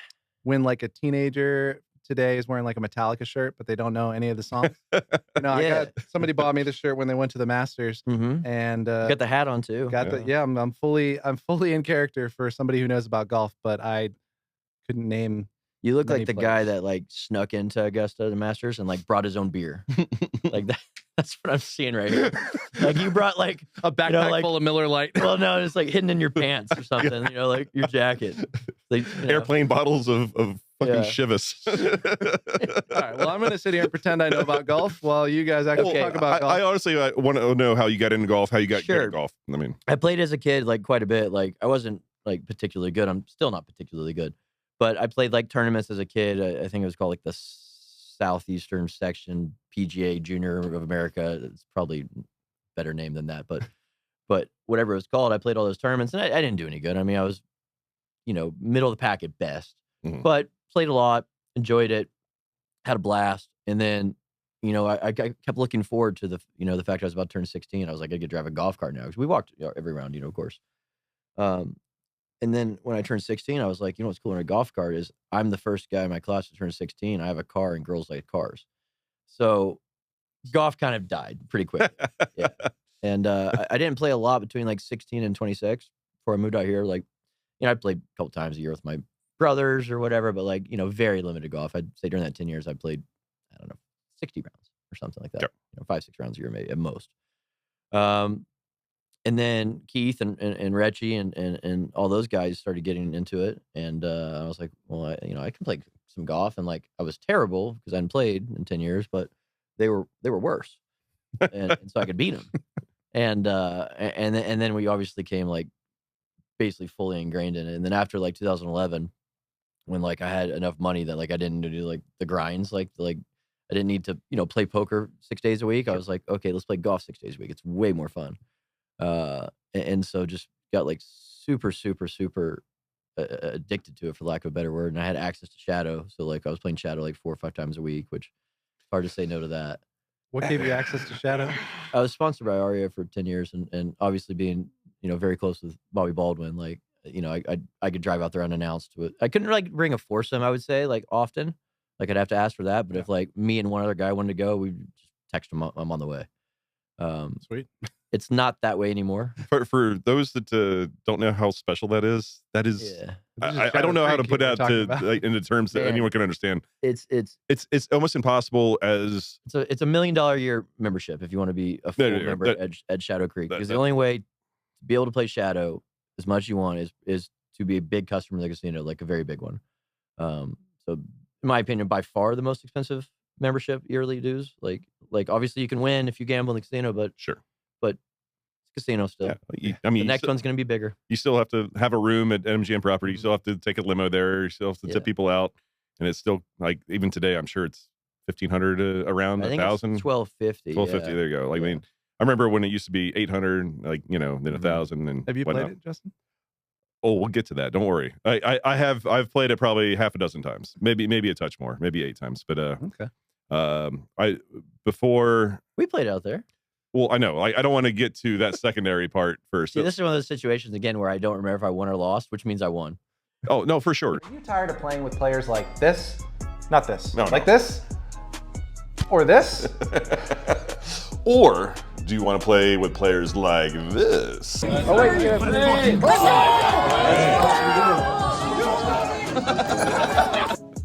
when like a teenager today is wearing like a Metallica shirt, but they don't know any of the songs. Yeah. Somebody bought me the shirt when they went to the Masters, Mm-hmm. and You got the hat on too. I'm fully in character for somebody who knows about golf, but I couldn't name. You look many like the guy players. that like snuck into Augusta, the Masters, and like brought his own beer. Like that. That's what I'm seeing right here. Like you brought like A backpack like- full of Miller Lite. well, no, it's like hidden in your pants or something. Like your jacket. Like, Airplane bottles of fucking Yeah. Chivas. All right, well, I'm gonna sit here and pretend I know about golf while you guys actually Okay, talk about golf. I honestly want to know how you got into golf, how you got good Sure. at golf. I mean, I played as a kid like quite a bit. Like I wasn't like particularly good. I'm still not particularly good, but I played like tournaments as a kid. I think it was called like the Southeastern Section PGA Junior of America. It's probably a better name than that, but whatever it was called, I played all those tournaments and I didn't do any good. I mean, I was middle of the pack at best, Mhm. but played a lot, enjoyed it, had a blast, and then. I kept looking forward to the fact I was about to turn 16. I was like, I could drive a golf cart now because we walked every round, of course. And then when I turned 16, I was like, what's cool in a golf cart is I'm the first guy in my class to turn 16. I have a car and girls like cars. So golf kind of died pretty quick. Yeah. And I didn't play a lot between like 16 and 26 before I moved out here. Like, I played a couple times a year with my brothers or whatever, but like, very limited golf. I'd say during that 10 years, I played, I don't know, 60 rounds or something like that. Yep. 5-6 rounds a year maybe at most. And then Keith and Retchie and all those guys started getting into it, and I was like, well, I can play some golf, and like I was terrible because I hadn't played in 10 years, but they were worse, and so I could beat them, and then we obviously came like basically fully ingrained in it, and then after like 2011, when like I had enough money that like I didn't do like the grinds, like I didn't need to, play poker 6 days a week. I was like, okay, let's play golf 6 days a week. It's way more fun. And so just got like super, super, super addicted to it, for lack of a better word. And I had access to Shadow. So like I was playing Shadow like 4 or 5 times a week, which it's hard to say no to that. What gave you access to Shadow? I was sponsored by Aria for 10 years and obviously being, very close with Bobby Baldwin, like, I could drive out there unannounced with, I couldn't like bring a foursome, I would say, like often. Like I'd have to ask for that. But if like me and one other guy wanted to go, we just text him, I'm on the way. Sweet. It's not that way anymore. For those that don't know how special that is, Yeah. I don't know how to put that into terms that anyone can understand. It's almost impossible as it's a $1 million a year membership if you want to be a full member at Shadow Creek. Because the only way to be able to play Shadow as much as you want is to be a big customer of the casino, like a very big one. So in my opinion, by far the most expensive membership yearly dues. Like obviously you can win if you gamble in the casino, but sure. But it's casino still. Yeah. I mean, the next one's going to be bigger. You still have to have a room at MGM property. You still have to take a limo there. You still have to tip people out, and it's still like even today. I'm sure it's 1,500 around 1,000. 1,250. 1,250. There you go. Like I mean, I remember when it used to be 800, like then 1,000. And have you played it, Justin? Oh, we'll get to that. Don't worry. I've played it probably half a dozen times, maybe a touch more, maybe 8 times. But okay. Before we played out there. Well, I know. I don't want to get to that secondary part first. See, this is one of those situations again where I don't remember if I won or lost, which means I won. Oh no, for sure. Are you tired of playing with players like this? Not this. No, like this? Or this? Or do you want to play with players like this? Oh wait,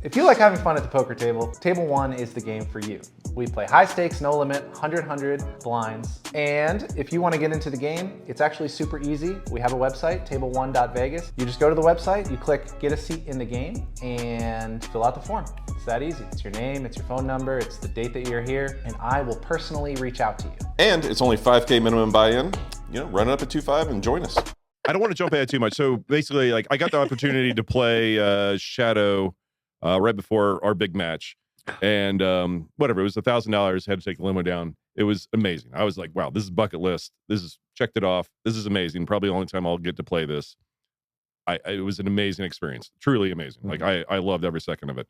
If you like having fun at the poker table, Table 1 is the game for you. We play high stakes, no limit, 100 blinds. And if you want to get into the game, it's actually super easy. We have a website, table1.vegas. You just go to the website, you click get a seat in the game, and fill out the form. It's that easy. It's your name, it's your phone number, it's the date that you're here, and I will personally reach out to you. And it's only $5K minimum buy-in. Run it up at 2.5 and join us. I don't want to jump ahead too much. So basically, like I got the opportunity to play Shadow right before our big match, and whatever, it was $1,000. Had to take the limo down. It was amazing. I was like, wow, this is bucket list. This is checked it off. This is amazing. Probably the only time I'll get to play this. It was an amazing experience, truly amazing. Like I loved every second of it.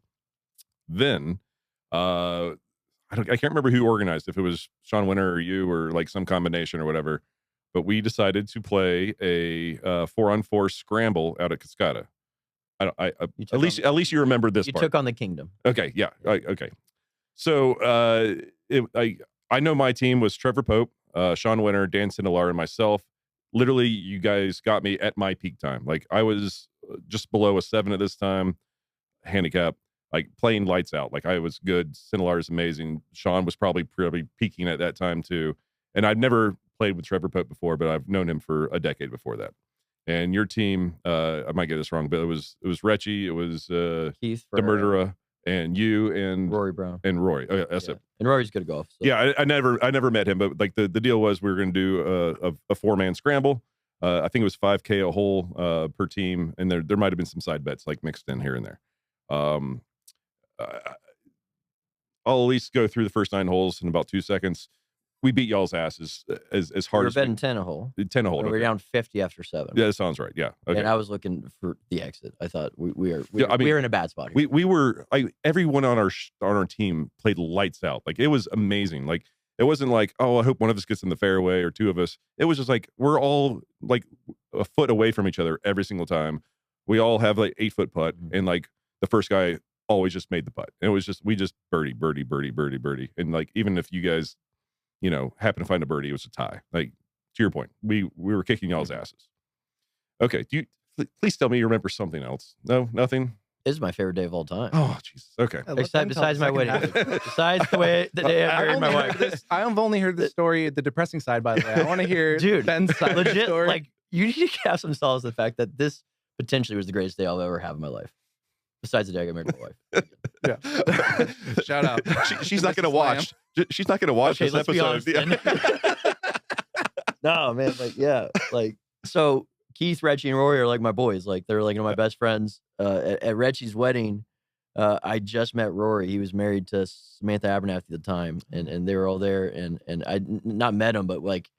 Then I can't remember who organized, if it was Sean Winter or you or like some combination or whatever, but we decided to play a 4-on-4 scramble out at Cascada. At least you remember this part. You took on the kingdom. Okay, yeah, okay. So I know my team was Trevor Pope, Sean Winter, Dan Sindelar, and myself. Literally, you guys got me at my peak time. Like I was just below a 7 at this time, handicap, like playing lights out. Like I was good. Sindelar is amazing. Sean was probably peaking at that time too. And I'd never played with Trevor Pope before, but I've known him for a decade before that. And your team, I might get this wrong, but it was Recchi, it was Keith, DeMurdera, and you and Rory Brown and Rory. Oh, yeah, that's it. And Rory's good at golf. So. Yeah, I never met him, but like the deal was we were going to do a 4-man scramble. I think it was $5K a hole per team, and there might have been some side bets like mixed in here and there. I'll at least go through the first 9 holes in about 2 seconds. We beat y'all's asses as hard we as we're betting 10 a hole. 10 a hole. We were down 50 after 7. Yeah, that sounds right. Yeah. Okay. And I was looking for the exit. I thought we were in a bad spot here. We were everyone on our team played lights out. Like it was amazing. Like it wasn't like, oh, I hope one of us gets in the fairway or 2 of us. It was just like we're all like a foot away from each other every single time. We all have like 8-foot putt, and like the first guy always just made the putt. And it was just we just birdie. And like even if you guys happen to find a birdie, it was a tie. Like to your point, we were kicking y'all's asses. Okay, please tell me you remember something else? No, nothing. This is my favorite day of all time. Oh Jesus. Okay. Besides my wedding, besides the day I married my wife. I've only heard the story, the depressing side. By the way, I want to hear Ben's side of the story. Like you need to have some solace in the fact that this potentially was the greatest day I'll ever have in my life. Besides the day I got married to my wife. Yeah. Shout out. She's not going to watch. She's not going to watch this episode. No, man. Like, yeah. Like, so Keith, Reggie, and Rory are like my boys. Like they're like my best friends. At Reggie's wedding, I just met Rory. He was married to Samantha Abernathy at the time, and they were all there. And I not met him, but like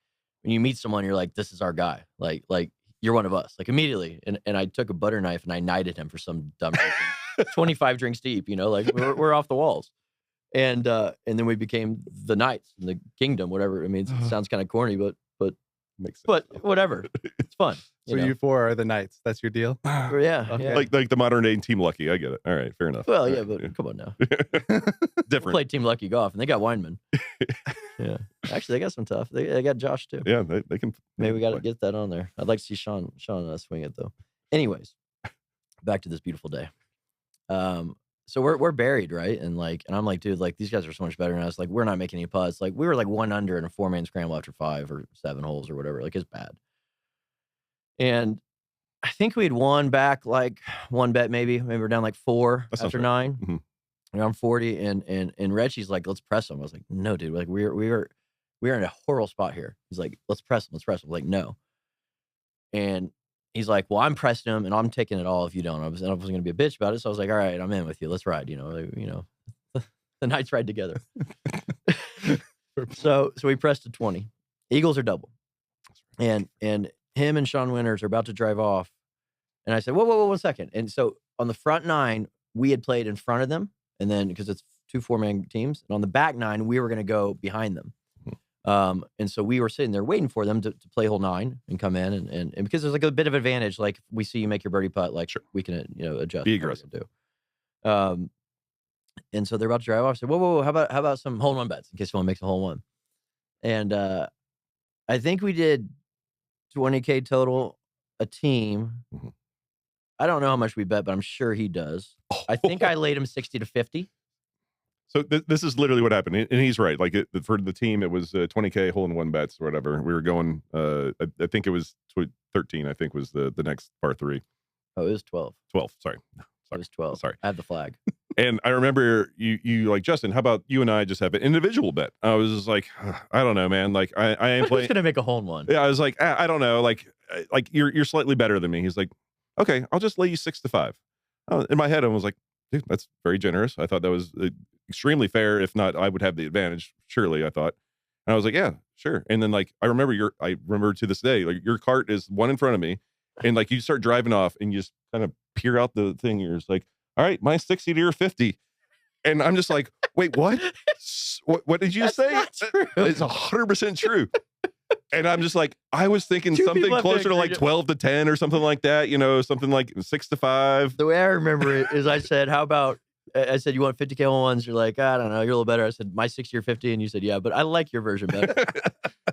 when you meet someone, you're like, this is our guy. Like you're one of us. Like immediately. And I took a butter knife and I knighted him for some dumb reason. 25 drinks deep, like we're off the walls. And then we became the knights in the kingdom, whatever. I mean, it sounds kind of corny, but Makes sense. but whatever. It's fun. So you four are the knights. That's your deal? Yeah. Okay. Yeah. Like the modern day Team Lucky. I get it. All right, fair enough. Well, yeah, but come on now. Different. Played Team Lucky Golf, and they got Weinman. Yeah. Actually, they got some tough. They got Josh, too. Yeah, they can. Maybe we got to get that on there. I'd like to see Sean swing it, though. Anyways, back to this beautiful day. So we're buried, right? And I'm like, dude, like these guys are so much better than us. Like we're not making any putts. Like we were like 1 under in a 4-man scramble after 5 or 7 holes or whatever. Like it's bad. And I think we'd won back like 1 bet maybe. Maybe we're down like 4 after 9. Mm-hmm. Around 40, and Reggie's like, let's press him. I was like, no, dude. Like we're in a horrible spot here. He's like, let's press him. I was like, no. And he's like, well, I'm pressing him and I'm taking it all if you don't. I wasn't going to be a bitch about it. So I was like, all right, I'm in with you. Let's ride. The nights ride together. so we pressed to 20. Eagles are double. And him and Sean Winters are about to drive off. And I said, whoa, 1 second. And so on the front 9, we had played in front of them. And then because it's 2 4-man teams. And on the back 9, we were going to go behind them. And so we were sitting there waiting for them to play hole 9 and come in. And because there's like a bit of advantage, like if we see you make your birdie putt, like we can, adjust. Be aggressive. And so they're about to drive off. I said, whoa, how about some hole 1 bets in case someone makes a hole 1? And I think we did $20K total a team. Mm-hmm. I don't know how much we bet, but I'm sure he does. I think I laid him 60 to 50. So this is literally what happened, and he's right. Like for the team, it was 20K hole in 1 bets or whatever. We were going. I think it was 13. I think was the next par 3. Oh, it was 12. 12. Sorry. It was 12. Sorry. I have the flag. And I remember you like, Justin, how about you and I just have an individual bet? I was just like, I don't know, man. Like I ain't playing. Who's gonna make a hole in 1? Yeah, I was like, I don't know. Like you're slightly better than me. He's like, okay, I'll just lay you 6 to 5. In my head, I was like, dude, that's very generous. I thought that was extremely fair. If not, I would have the advantage. Surely, I thought. And I was like, yeah, sure. And then I remember to this day, like your cart is 1 in front of me, and like you start driving off, and you just kind of peer out the thing. You're just like, all right, mine's 60 to your 50. And I'm just like, wait, what? What did you That's say? not true. It's 100% true. And I'm just like, I was thinking 2 something people have to closer to like agree. 12 to 10 or something like that, something like 6 to 5. The way I remember it is I said, how about, I said, you want 50K hole 1s? You're like, I don't know, you're a little better. I said, my 60 or 50. And you said, yeah, but I like your version better.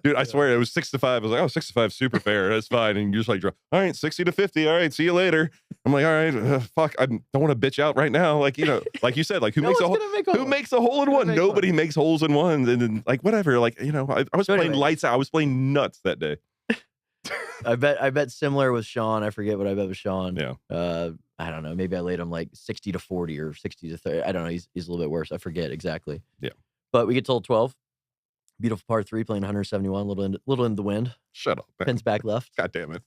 Dude, I swear it was 6 to 5. I was like, 6 to 5, super fair. That's fine. And you're just like, all right, 60 to 50. All right, see you later. I'm like, all right, fuck. I don't want to bitch out right now. Like, like you said, like who makes a hole in 1? Nobody makes holes in 1. And then like, whatever. Like, I was playing lights out. I was playing nuts that day. I bet similar with Sean. I forget what I bet with Sean. Yeah. I don't know. Maybe I laid him like 60 to 40 or 60 to 30. I don't know. He's a little bit worse. I forget exactly. Yeah. But we get to hole 12. Beautiful par 3, playing 171, little in the wind. Shut up, man. Pins back left. God damn it.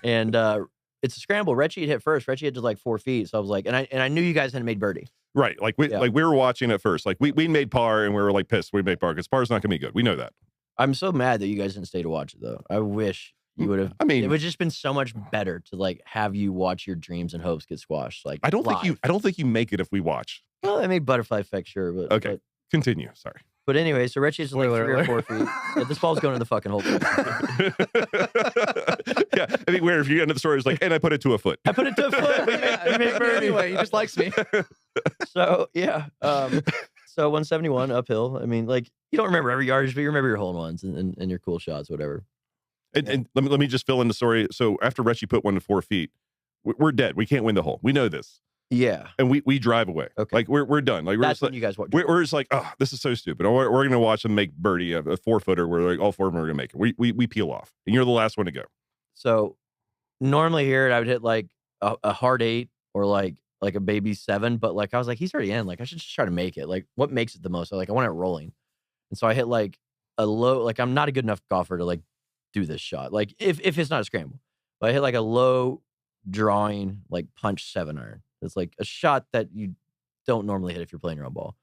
And it's a scramble. Reggie had hit first. Reggie had to like 4 feet. So I was like, and I knew you guys hadn't made birdie. Right. Like we were watching at first. Like we made par and we were like pissed. We made par because par's not gonna be good. We know that. I'm so mad that you guys didn't stay to watch it though. I wish you would have. I mean, it would have just been so much better to like have you watch your dreams and hopes get squashed. Like I don't live. think you make it if we watch. Well, I made butterfly effect, sure, but okay. Continue. Sorry. But anyway, so Richie is like 3 or 4 feet. Yeah, this ball's going in the fucking hole. Yeah, I think where if you get into the story, it's like, and I put it to a foot. I put it to a foot. We made birdie. Anyway, he just likes me. So yeah, so 171 uphill. I mean, like you don't remember every yardage, but you remember your hole in ones and your cool shots, whatever. And let me just fill in the story. So after Reggie put 1 to 4 feet, we're dead. We can't win the hole. We know this. Yeah. And we drive away. Okay. Like we're done. Like that's when you guys watch. We're just like, oh, this is so stupid. We're gonna watch them make birdie a 4-footer where like all 4 of them are gonna make it. We peel off, and you're the last one to go. So normally here I would hit like a hard 8 or like a baby 7, but like I was like, he's already in. Like I should just try to make it. Like what makes it the most? I want it rolling, and so I hit like a low. Like I'm not a good enough golfer to like do this shot. Like if it's not a scramble, but I hit like a low drawing, like punch 7-iron. It's like a shot that you don't normally hit if you're playing your own ball.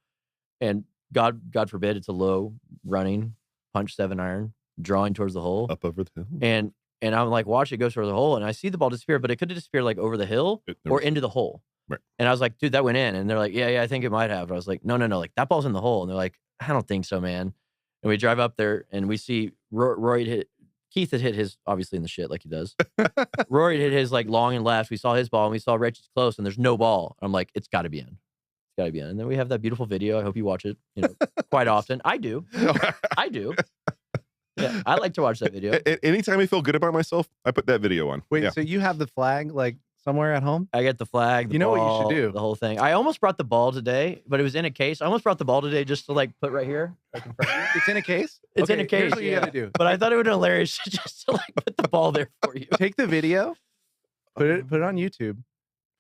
And God forbid, it's a low running punch 7-iron drawing towards the hole. Up over the hill. And I'm like, watch it go towards the hole, and I see the ball disappear, but it could have disappeared like over the hill or into the hole. Right. And I was like, dude, that went in. And they're like, yeah, I think it might have. And I was like, no, like that ball's in the hole. And they're like, I don't think so, man. And we drive up there and we see Roy hit. Keith had hit his, obviously in the shit like he does. Rory hit his like long and left. We saw his ball and we saw Richie's close and there's no ball. I'm like, it's got to be in. It's got to be in. And then we have that beautiful video. I hope you watch it, quite often. I do. Yeah, I like to watch that video. Anytime I feel good about myself, I put that video on. Wait, Yeah. so you have the flag like somewhere at home? I get the flag. You know what you ball, should do? The whole thing. I almost brought the ball today, but it was in a case. I almost brought the ball today just to like put right here. Like in front of you. It's in a case? It's in a case. Here's what you yeah. gotta do. But I thought it would be hilarious just to like put the ball there for you. Take the video, put it on YouTube,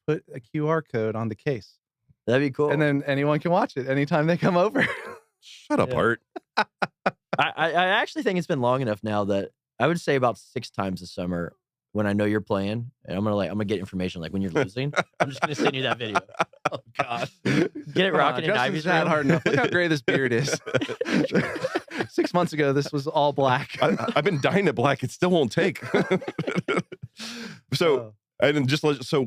put a QR code on the case. That'd be cool. And then anyone can watch it anytime they come over. Shut up, Yeah. Art. I actually think it's been long enough now that I would say about 6 times this summer when I know you're playing, and I'm gonna get information like when you're losing. I'm just gonna send you that video. Oh God. Get it rocking in Justin's Ivy's not room. hard enough. Look how gray this beard is. 6 months ago, this was all black. I've been dying to black. It still won't take. So, and just so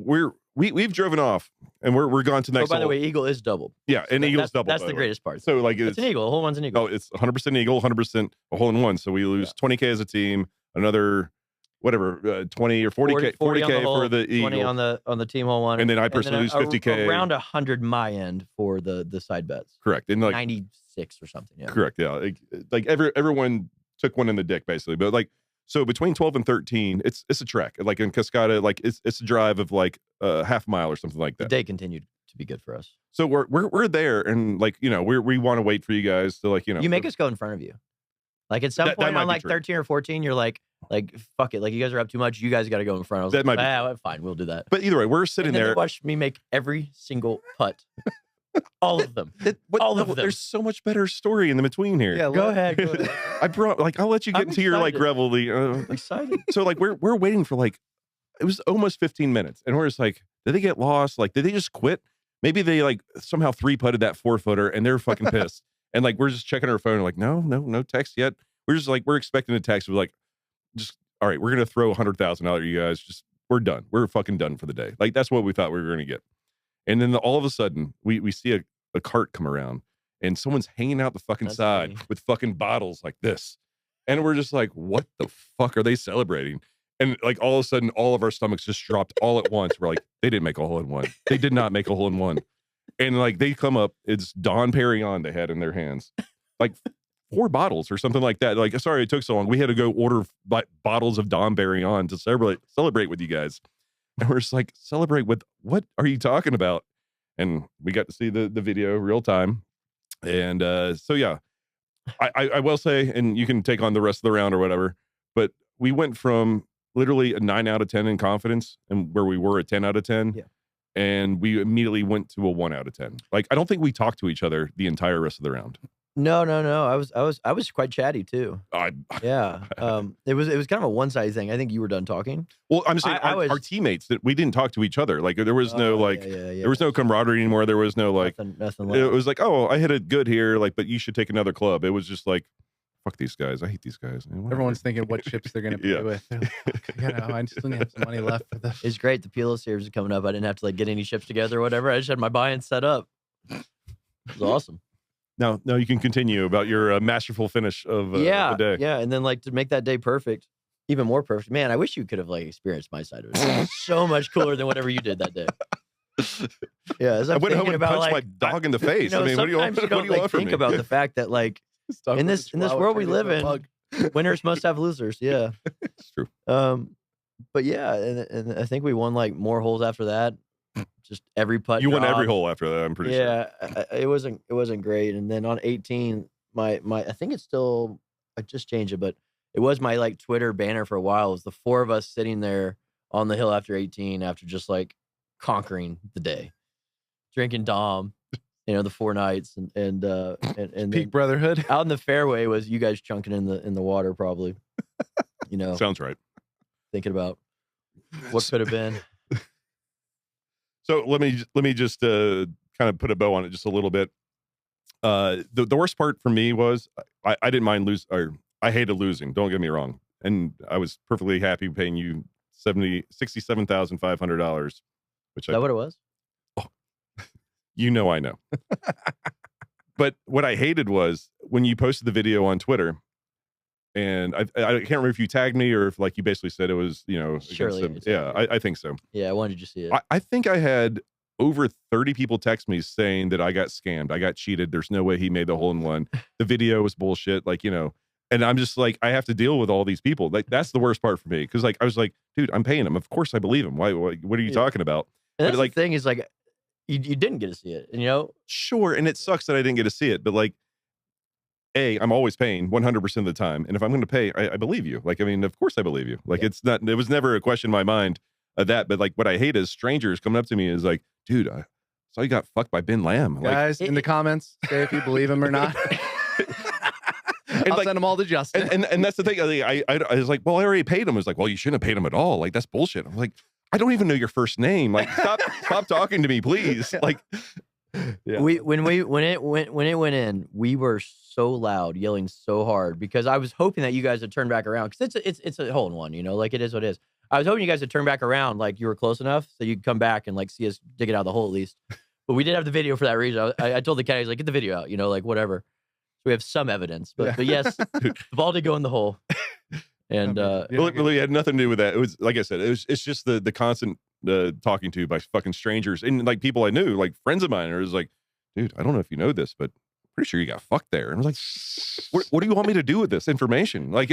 we've driven off and we're gone to the Oh, next. by the hole. way, eagle is doubled. Yeah, and Eagle's double. That's by the way. greatest part. So like It's an eagle. A whole one's an eagle. Oh, it's 100% Eagle, 100% a hole in one. So we lose 20K as a team, another whatever 20 or 40K 40 on the hole, for the 20 Eagle. on the team hole one, And then I personally lose 50K. around 100 my end for the side bets. Correct. And like 96 or something. Yeah. correct. Yeah. Like everyone took one in the dick basically. But like so between 12 and 13, it's a trek. Like in Cascada, like it's a drive of like a half mile or something like The that. day continued to be good for us. So we're there and like we want to wait for you guys to like You make us go in front of you. Like at some That point might on be like true. 13 or 14, you're like fuck it. Like you guys are up too much. You guys got to go in front. I was That like, might be well, fine, we'll do that. But either way, we're sitting And then there. they watched me make every single putt. All of them. All of them. There's so much better story in the between here. Yeah, Go ahead. Go ahead. I brought like I'll let you get I'm into your like excited. revelry. I'm excited. So like we're waiting for like it was almost 15 minutes, and we're just like, did they get lost? Like, did they just quit? Maybe they like somehow 3-putted that 4-footer, and they're fucking pissed. And like we're just checking our phone, like no text yet. We're just like we're expecting a text. We're like, just all right, we're gonna throw 100,000 out at you guys. Just we're done. We're fucking done for the day. Like that's what we thought we were gonna get. And then all of a sudden we see a cart come around, and someone's hanging out the fucking That's side funny. with fucking bottles like this. And we're just like, what the fuck are they celebrating? And like all of a sudden, all of our stomachs just dropped all at once. We're like, they didn't make a hole in one. They did not make a hole in one. And like they come up, it's Don Perignon they had in their hands, like 4 bottles or something like that. Like, sorry it took so long. We had to go order bottles of Don Perignon to celebrate with you guys. And we're just like, celebrate with what are you talking about? And we got to see the video real time. And so yeah, I will say, and you can take on the rest of the round or whatever, but we went from literally a 9 out of 10 in confidence and where we were at 10 out of 10. Yeah. And we immediately went to a 1 out of 10. Like, I don't think we talked to each other the entire rest of the round. No. I was quite chatty too. Yeah. It was kind of a one-sided thing. I think you were done talking. Well, I'm saying I was- our teammates that we didn't talk to each other. Like there was no Oh, like, yeah. there was no camaraderie anymore. There was no like, nothing it left. was like, oh, I hit it good here. Like, but you should take another club. It was just like, fuck these guys. I hate these guys. Everyone's thinking what chips they're going to play Yeah. with. They're like, fuck, I still have some money left for this. It's great. The PLO series is coming up. I didn't have to like get any ships together or whatever. I just had my buy-in set up. It was awesome. Now you can continue about your masterful finish of the day. Yeah. And then like to make that day perfect, even more perfect. Man, I wish you could have like experienced my side of it. It was so much cooler than whatever you did that day. Yeah, as I I'm went home thinking and about punched like my dog in the face. I mean, what do you want? sometimes you What do don't you like want from think me? about the fact that like in this world we live in, winners must have losers. Yeah. It's true. But yeah, and I think we won like more holes after that. Just every putt. You won every dropped. hole after that. I'm pretty sure. Yeah, it wasn't great. And then on 18, my I think it's still, I just changed it, but it was my like Twitter banner for a while. It was the 4 of us sitting there on the hill after 18, after just like conquering the day, drinking Dom, the 4 nights, and Peak then brotherhood. out in the fairway was you guys chunking in the water probably. Sounds right. Thinking about What could have been? So let me just kind of put a bow on it just a little bit. The worst part for me was I didn't mind or I hated losing. Don't get me wrong, and I was perfectly happy paying you $67,500, which Is that what it was? I know. But what I hated was when you posted the video on Twitter, and I can't remember if you tagged me or if like you basically said it was Surely against them. Yeah, I think so. Yeah, I wanted you to see it. I think I had over 30 people text me saying that I got scammed. I got cheated. There's no way he made the hole in one. The video was bullshit. Like, and I'm just like, I have to deal with all these people. Like, that's the worst part for me. Cause like, I was like, dude, I'm paying him. Of course I believe him. Why what are you talking about? And that's but like, the thing is like, you didn't get to see it, sure. And it sucks that I didn't get to see it, but like, I'm always paying 100% of the time. And if I'm going to pay, I believe you. Like, I mean, of course I believe you. Like, it was never a question in my mind of that. But like, what I hate is strangers coming up to me is like, dude, I saw you got fucked by Ben Lamb. Guys, in the comments, say if you believe him or not. I'll send them all to Justin. And that's the thing. I was like, well, I already paid him. I was like, well, you shouldn't have paid him at all. Like, that's bullshit. I'm like, I don't even know your first name. Like, stop talking to me, please. Like, yeah. When it went in, we were so loud, yelling so hard because I was hoping that you guys would turn back around because it's a hole in one, like it is what it is. I was hoping you guys would turn back around, like you were close enough so you could come back and like see us dig it out of the hole at least. But we did have the video for that reason. I told the caddies like get the video out, like whatever. So we have some evidence, but yes, the ball did go in the hole. And really had nothing to do with that. It was like I said, it's just the constant talking to by fucking strangers and like people I knew, like friends of mine, or was like, dude, I don't know if you know this, but I'm pretty sure you got fucked there. And I was like, what do you want me to do with this information? Like,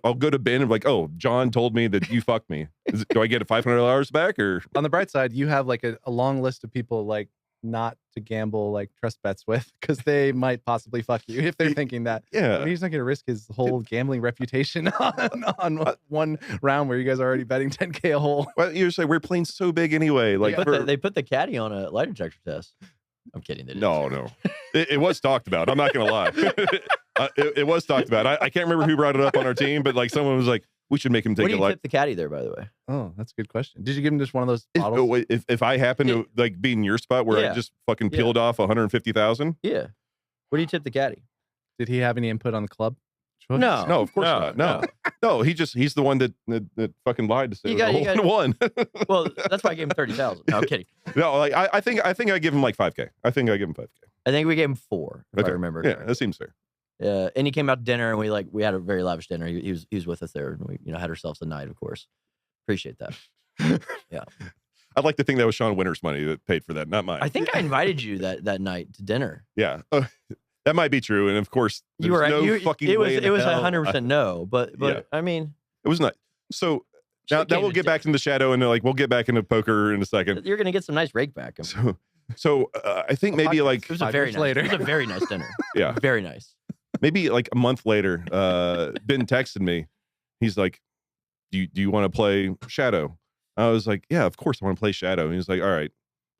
I'll go to Ben and like, oh, John told me that you fucked me. Do I get $500 back? Or on the bright side, you have like a long list of people like not to gamble like trust bets with because they might possibly fuck you if they're thinking that. Yeah, I mean, he's not going to risk his whole gambling reputation on one round where you guys are already betting 10K a hole. Well, you say we're playing so big anyway. Like they put the caddy on a lie detector test. I'm kidding. They didn't. No. It was talked about. I'm not going to lie. It was talked about. I can't remember who brought it up on our team, but like someone was like, we should make him take what do you tip the caddy there, by the way? Oh, that's a good question. Did you give him just one of those bottles? If I happen to like be in your spot where I just fucking peeled off 150,000? Yeah. What do you tip the caddy? Did he have any input on the club choice? No, of course not. No, he's the one that fucking lied to say the one. Well, that's why I gave him 30,000. No, I'm kidding. No, like I think I give him like 5K. I think I give him 5K. I think we gave him 4, if I remember. Yeah, that seems fair. And he came out to dinner, and we had a very lavish dinner. He was with us there, and we had ourselves a night, of course. Appreciate that. Yeah, I'd like to think that was Sean Winter's money that paid for that, not mine. I think I invited you that night to dinner. Yeah, that might be true, and of course, you were no fucking it was way it was 100% no, but yeah. I mean, it was not. So now we'll get back into the shadow, and like we'll get back into poker in a second. You're gonna get some nice rake back. So I think maybe like it was a very nice dinner. Yeah, very nice. Maybe like a month later, Ben texted me. He's like, do you want to play Shadow? I was like, yeah, of course I want to play Shadow. And he's like, all right,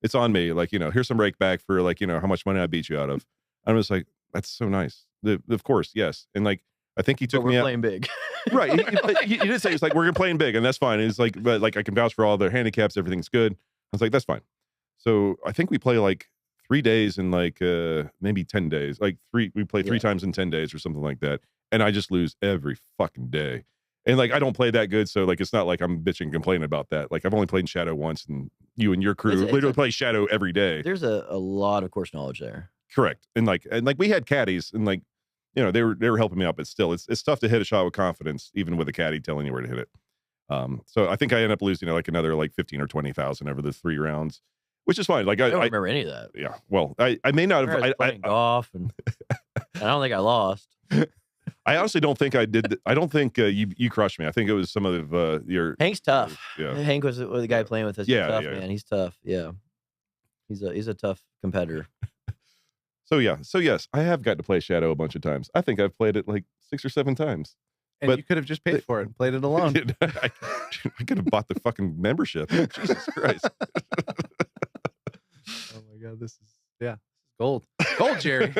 it's on me. Like, here's some rake back for like, how much money I beat you out of. I was like, that's so nice. Of course, yes. And like, I think he took me out. Playing big. Right. He did say, he's like, we're going to play big. And that's fine. He's like, but like, I can vouch for all their handicaps. Everything's good. I was like, that's fine. So I think we play like 3 days in like maybe 10 days. Like we play 3 times in 10 days or something like that. And I just lose every fucking day. And like I don't play that good, so like it's not like I'm bitching complaining about that. Like I've only played Shadow once, and you and your crew literally play Shadow every day. There's a lot of course knowledge there. Correct. And like we had caddies, and like they were helping me out, but still it's tough to hit a shot with confidence, even with a caddy telling you where to hit it. So I think I ended up losing like another like 15 or 20,000 over the 3 rounds. Which is fine. Like I don't remember any of that. Yeah. Well, I may not have. I playing golf, and I don't think I lost. I honestly don't think I did. I don't think you crushed me. I think it was some of your. Hank's tough. Yeah. Hank was the guy playing with us. He's tough, man. He's tough. Yeah. He's a tough competitor. So yes, I have got to play Shadow a bunch of times. I think I've played it like 6 or 7 times. And you could have just paid for it and played it alone. I could have bought the fucking membership. Jesus Christ. Oh my God, this is gold, Jerry.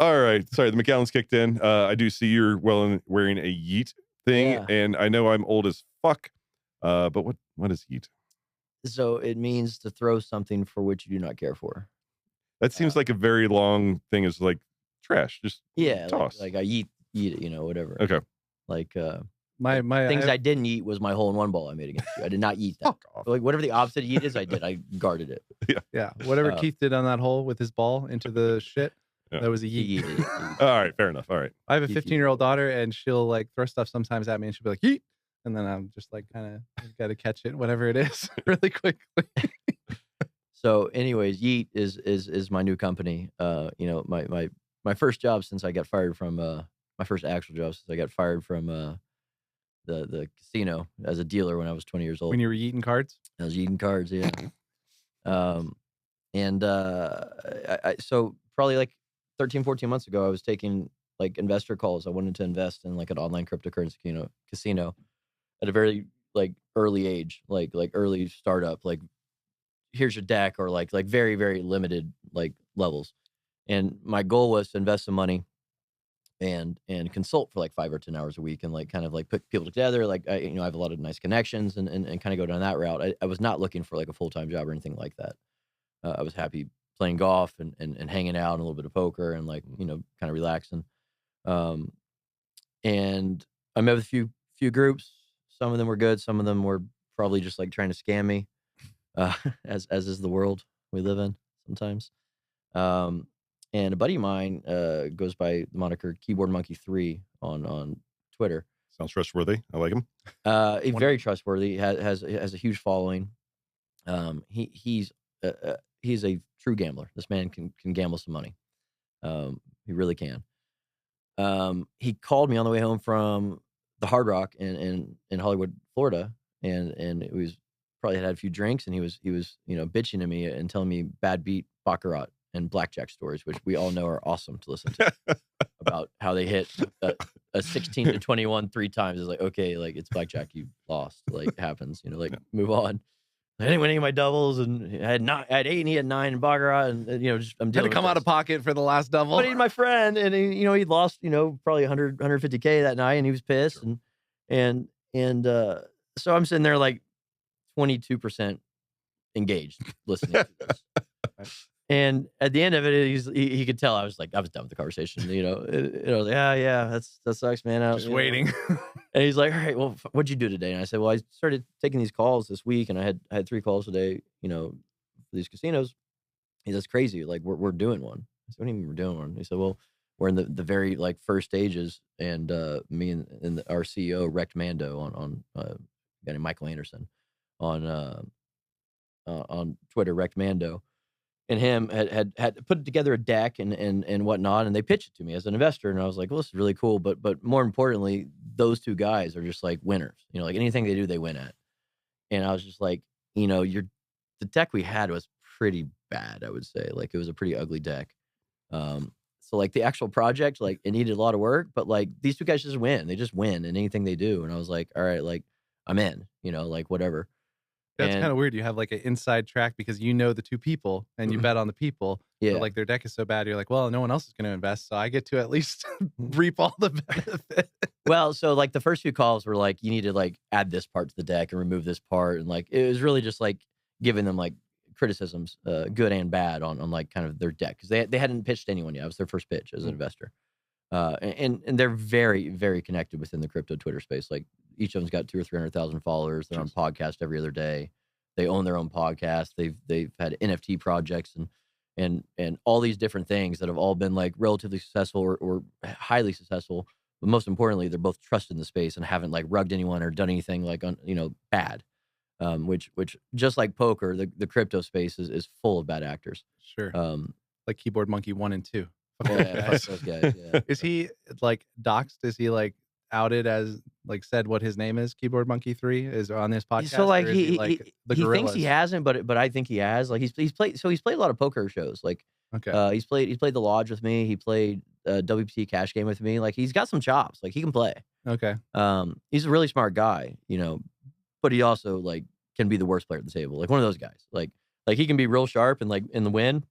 All right, sorry, the Macallans kicked in. I do see you're wearing a Yeet thing, and I know I'm old as fuck, But what is yeet? So it means to throw something for which you do not care for. That seems like a very long thing. Is like trash. Just Yeah, toss. like I eat it, whatever. Okay. Like My things I didn't eat was my hole-in-one ball I made against you. I did not eat that. Like whatever the opposite of eat is, I did. I guarded it. Yeah, whatever Keith did on that hole with his ball into the shit, that was a yeet. All right, fair enough. All right. I have a 15-year-old daughter, and she'll like throw stuff sometimes at me, and she'll be like yeet, and then I'm just like kind of got to catch it, whatever it is, really quickly. So, anyways, Yeet is my new company. My first job since I got fired from my first actual job since I got fired from the casino as a dealer when I was 20 years old. When you were yeeting cards? I was yeeting cards, yeah. So probably like 13, 14 months ago, I was taking like investor calls. I wanted to invest in like an online cryptocurrency casino at a very like early age, like early startup, like here's your deck, or like very, very limited like levels. And my goal was to invest some money and consult for like 5 or 10 hours a week and like kind of like put people together. Like I have a lot of nice connections and kind of go down that route. I was not looking for like a full-time job or anything like that. I was happy playing golf and hanging out and a little bit of poker and like, kind of relaxing. And I met with a few groups. Some of them were good. Some of them were probably just like trying to scam me, as is the world we live in sometimes. And a buddy of mine goes by the moniker Keyboard Monkey 3 on Twitter. Sounds trustworthy. I like him. He's very trustworthy. Has a huge following. He's a true gambler. This man can gamble some money. He really can. He called me on the way home from the Hard Rock in Hollywood, Florida, and it was probably had a few drinks, and he was bitching to me and telling me bad beat baccarat and blackjack stories, which we all know are awesome to listen to, about how they hit a 16 to 21 3 times. It's like, okay, like it's blackjack, you lost, like it happens, move on. I didn't win any of my doubles, and I had 8 and he had 9 in baccarat, and just I'm Had dealing to come with out of pocket for the last double. But he's my friend, and he'd lost probably 150K that night, and he was pissed, Sure. and so I'm sitting there like 22% engaged listening to this. And at the end of it, he could tell I was done with the conversation. And I was like, yeah, that sucks, man. Just waiting. And he's like, all right, well, what'd you do today? And I said, well, I started taking these calls this week, and I had 3 calls today, for these casinos. He says, crazy. Like we're doing one. I said, what do you mean we're doing one? He said, well, we're in the very like first stages, and me and our CEO wrecked Mando on a guy named Michael Anderson on Twitter, wrecked Mando. And him had put together a deck and whatnot, and they pitched it to me as an investor, and I was like, well, this is really cool, but more importantly, those 2 guys are just like winners. Like anything they do, they win at. And I was just like, the deck we had was pretty bad, I would say. Like it was a pretty ugly deck. So like the actual project, like it needed a lot of work, but like these 2 guys just win. They just win in anything they do. And I was like, all right, like I'm in, like whatever. That's kind of weird. You have like an inside track because the 2 people and you bet on the people. Yeah. But like their deck is so bad, you're like, well, no one else is going to invest, so I get to at least reap all the benefit. Well, so like the first few calls were like, you need to like add this part to the deck and remove this part, and like it was really just like giving them like criticisms, good and bad, on like kind of their deck, because they hadn't pitched anyone yet. It was their first pitch as an investor, and they're very, very connected within the crypto Twitter space. Like each of them's got 200,000 or 300,000 followers. They're on podcast every other day. They own their own podcast. They've had NFT projects and all these different things that have all been like relatively successful or highly successful. But most importantly, they're both trusted in the space and haven't like rugged anyone or done anything like bad. Which just like poker, the crypto space is full of bad actors. Sure. Like Keyboard Monkey 1 and 2. Yeah, fuck those guys. Yeah. Is he like doxxed? Is he like outed as like said what his name is? Keyboard Monkey 3 is on this podcast. So like or is he thinks he hasn't, but I think he has. Like he's played a lot of poker shows. Like okay, he's played the Lodge with me. He played WPT Cash Game with me. Like he's got some chops. Like he can play. okay. He's a really smart guy, but he also like can be the worst player at the table. Like one of those guys. Like he can be real sharp and like in the win,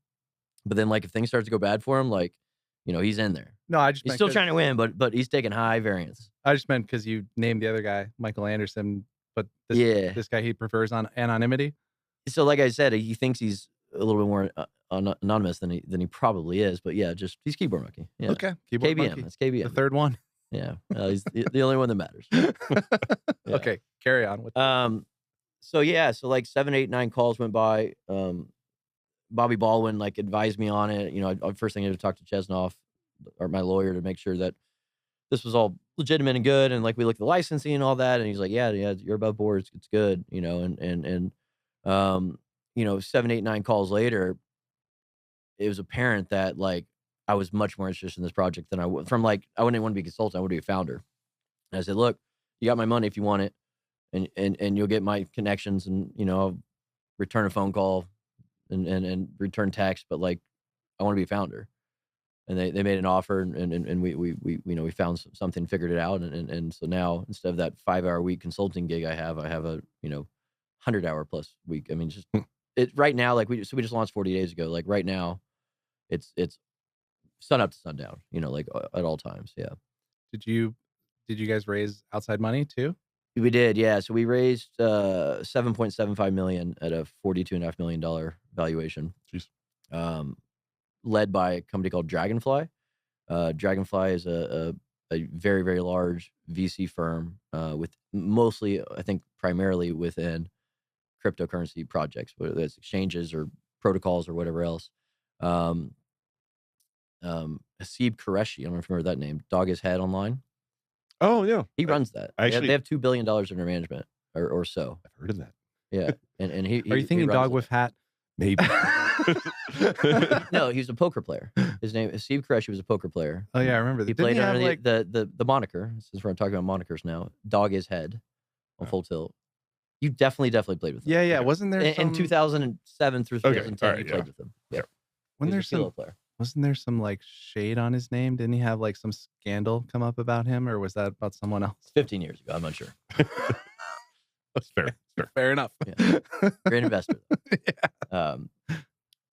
but then like if things start to go bad for him, like he's in there. No, I just he's meant still trying to win, but he's taking high variance. I just meant because you named the other guy Michael Anderson, but this guy he prefers on anonymity. So like I said, he thinks he's a little bit more anonymous than he probably is. But yeah, just he's Keyboard Monkey. Yeah. Okay, Keyboard KBM. Monkey. It's KBM. The third one. Yeah, he's the only one that matters. Yeah. Okay, carry on with. So yeah, so like 7, 8, 9 calls went by. Bobby Baldwin like advised me on it. You know, first thing I had to talk to Chesnoff, or my lawyer, to make sure that this was all legitimate and good. And like we looked at the licensing and all that, and he's like, yeah, you're above board. It's good. You know, and you know, 7, 8, 9 calls later, it was apparent that like I was much more interested in this project than I would from like, I wouldn't want to be a consultant. I would be a founder. And I said, look, you got my money if you want it, and you'll get my connections, and, you know, I'll return a phone call and return text, but like, I want to be a founder. And they made an offer, and we you know, we found something, figured it out. And so now, instead of that 5-hour week consulting gig I have a, you know, 100-hour plus week. I mean, just it right now, like we just launched 40 days ago. Like right now, it's sun up to sundown, you know, like at all times. Yeah. Did you guys raise outside money too? We did, yeah. So we raised $7.75 million at a $42.5 million valuation. Jeez. Led by a company called Dragonfly. Dragonfly is a very, very large VC firm with mostly, I think, primarily within cryptocurrency projects, whether that's exchanges or protocols or whatever else. Hasib Qureshi, I don't know if you remember that name. Dog His Head Online. Oh yeah, he runs that. Actually, they have $2 billion under management or so. I've heard of that. Yeah, and he. Are you thinking Dog with Hat? Maybe. No, he was a poker player. His name Hasib Qureshi was a poker player. Oh yeah, I remember. He played under the moniker. Since we're talking about monikers now, Dog His Head on Full Tilt. You definitely played with him. Yeah, yeah. Wasn't there in 2007 through 2010? You played with him. Yeah. When there's some player. Wasn't there some like shade on his name? Didn't he have like some scandal come up about him, or was that about someone else? 15 years ago, I'm not sure. That's fair. Fair enough. Yeah. Great investor.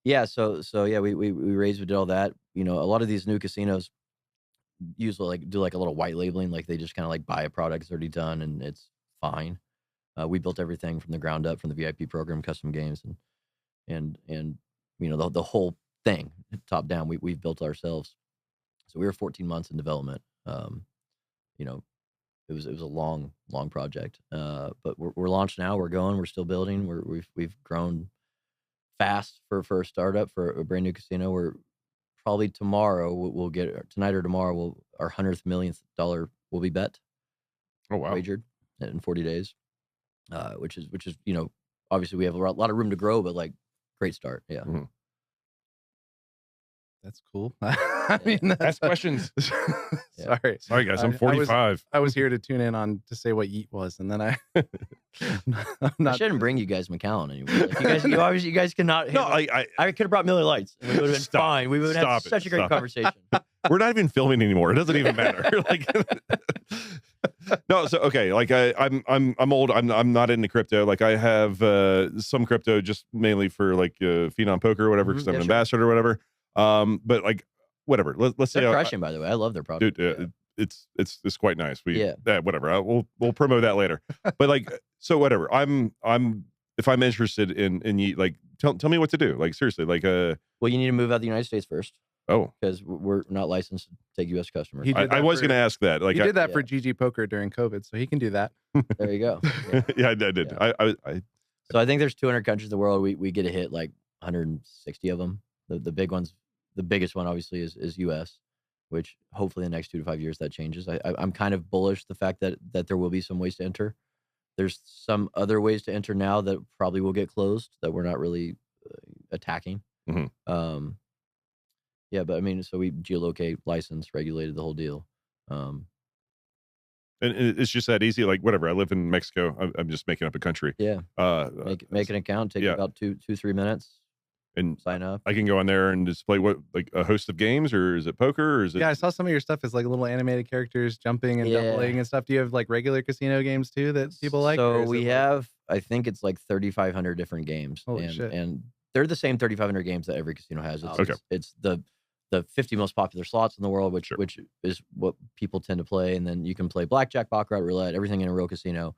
Yeah. So yeah, we raised, we did all that. You know, a lot of these new casinos usually do like a little white labeling, like they just kind of like buy a product that's already done and it's fine. We built everything from the ground up, from the VIP program, custom games, and you know, the whole thing top down. We've built ourselves. So we were 14 months in development. You know, it was a long project. But we're launched now. We're going. We're still building. We've grown fast for a startup, for a brand new casino. We're probably tomorrow we'll get, tonight or tomorrow, our 100th millionth dollar will be bet. Oh wow! Wagered in 40 days, which is you know, obviously we have a lot of room to grow, but like great start. Yeah. Mm-hmm. That's cool. I mean, ask questions. Sorry guys, I'm 45. I was here to tune in on to say what yeet was, and then I shouldn't bring you guys Macallan anymore. Like you guys cannot. No, I could have brought Miller Lights. And we would have been fine. We would have had such a great conversation. We're not even filming anymore. It doesn't even matter. Like, no, so okay. Like I'm old. I'm not into crypto. Like I have some crypto, just mainly for like Phenom Poker or whatever, because I'm an ambassador or whatever. But like whatever. Let's say they're crushing. By the way, I love their product. Dude, it's quite nice. Whatever. We'll promote that later. But like, so whatever. If I'm interested in Yeet, like tell me what to do. Like seriously, like well, you need to move out of the United States first. Oh, because we're not licensed to take U.S. customers. I was going to ask that. Like he did that for GG Poker during COVID, so he can do that. There you go. Yeah, I did. Yeah. So I think there's 200 countries in the world. We get to hit like 160 of them. The big ones. The biggest one, obviously, is U.S., which hopefully in the next 2 to 5 years that changes. I'm kind of bullish the fact that there will be some ways to enter. There's some other ways to enter now that probably will get closed that we're not really attacking. Mm-hmm. Yeah, but I mean, so we geolocate, license, regulated the whole deal. And it's just that easy. Like whatever. I live in Mexico. I'm just making up a country. Yeah. Make an account. Take about 2-3 minutes. And sign up. I can go on there and display what, like a host of games, or is it poker, or is it? Yeah, I saw some of your stuff is like little animated characters jumping and doubling and stuff. Do you have like regular casino games too that people like? So we have, I think it's like 3,500 different games. Holy shit. And they're the same 3,500 games that every casino has. It's the 50 most popular slots in the world, which is what people tend to play. And then you can play blackjack, baccarat, roulette, everything in a real casino.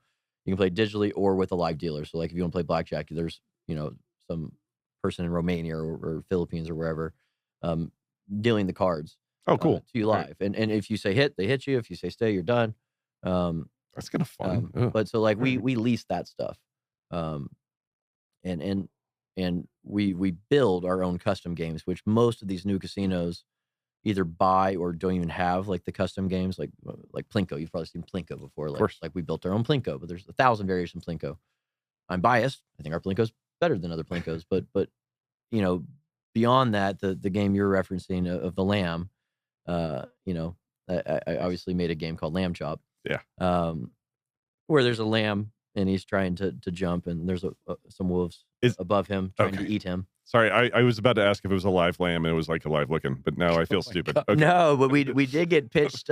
You can play digitally or with a live dealer. So like if you want to play blackjack, there's some person in Romania or Philippines or wherever dealing the cards. Oh, cool. To you Right. live, and if you say hit, they hit you. If you say stay, you're done. That's kind of fun. Ugh. But so like we Alright. lease that stuff, and we build our own custom games, which most of these new casinos either buy or don't even have like the custom games, like Plinko. You've probably seen Plinko before. course. Like we built our own Plinko, but there's 1,000 variations of Plinko. I'm biased. I think our Plinko's better than other Plinkos, but beyond that, the game you're referencing of the lamb, I obviously made a game called Lamb Chop. Yeah. Where there's a lamb and he's trying to jump, and there's some wolves above him trying to eat him. Sorry, I was about to ask if it was a live lamb and it was like a live looking, but now I feel stupid. Okay. No, but we did get pitched.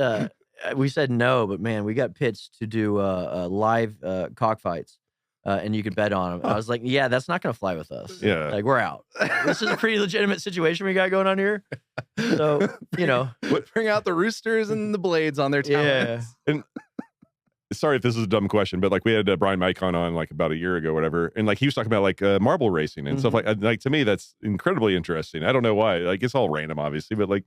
We said no, but man, we got pitched to do live cockfights, and you could bet on them. I was like, yeah, that's not going to fly with us. Yeah. Like we're out. This is a pretty legitimate situation we got going on here. So bring out the roosters and the blades on their talons. Yeah. And sorry if this is a dumb question, but like we had Brian Macallan on like about a year ago, whatever, and like he was talking about like marble racing and stuff like to me that's incredibly interesting. I don't know why, like it's all random, obviously, but like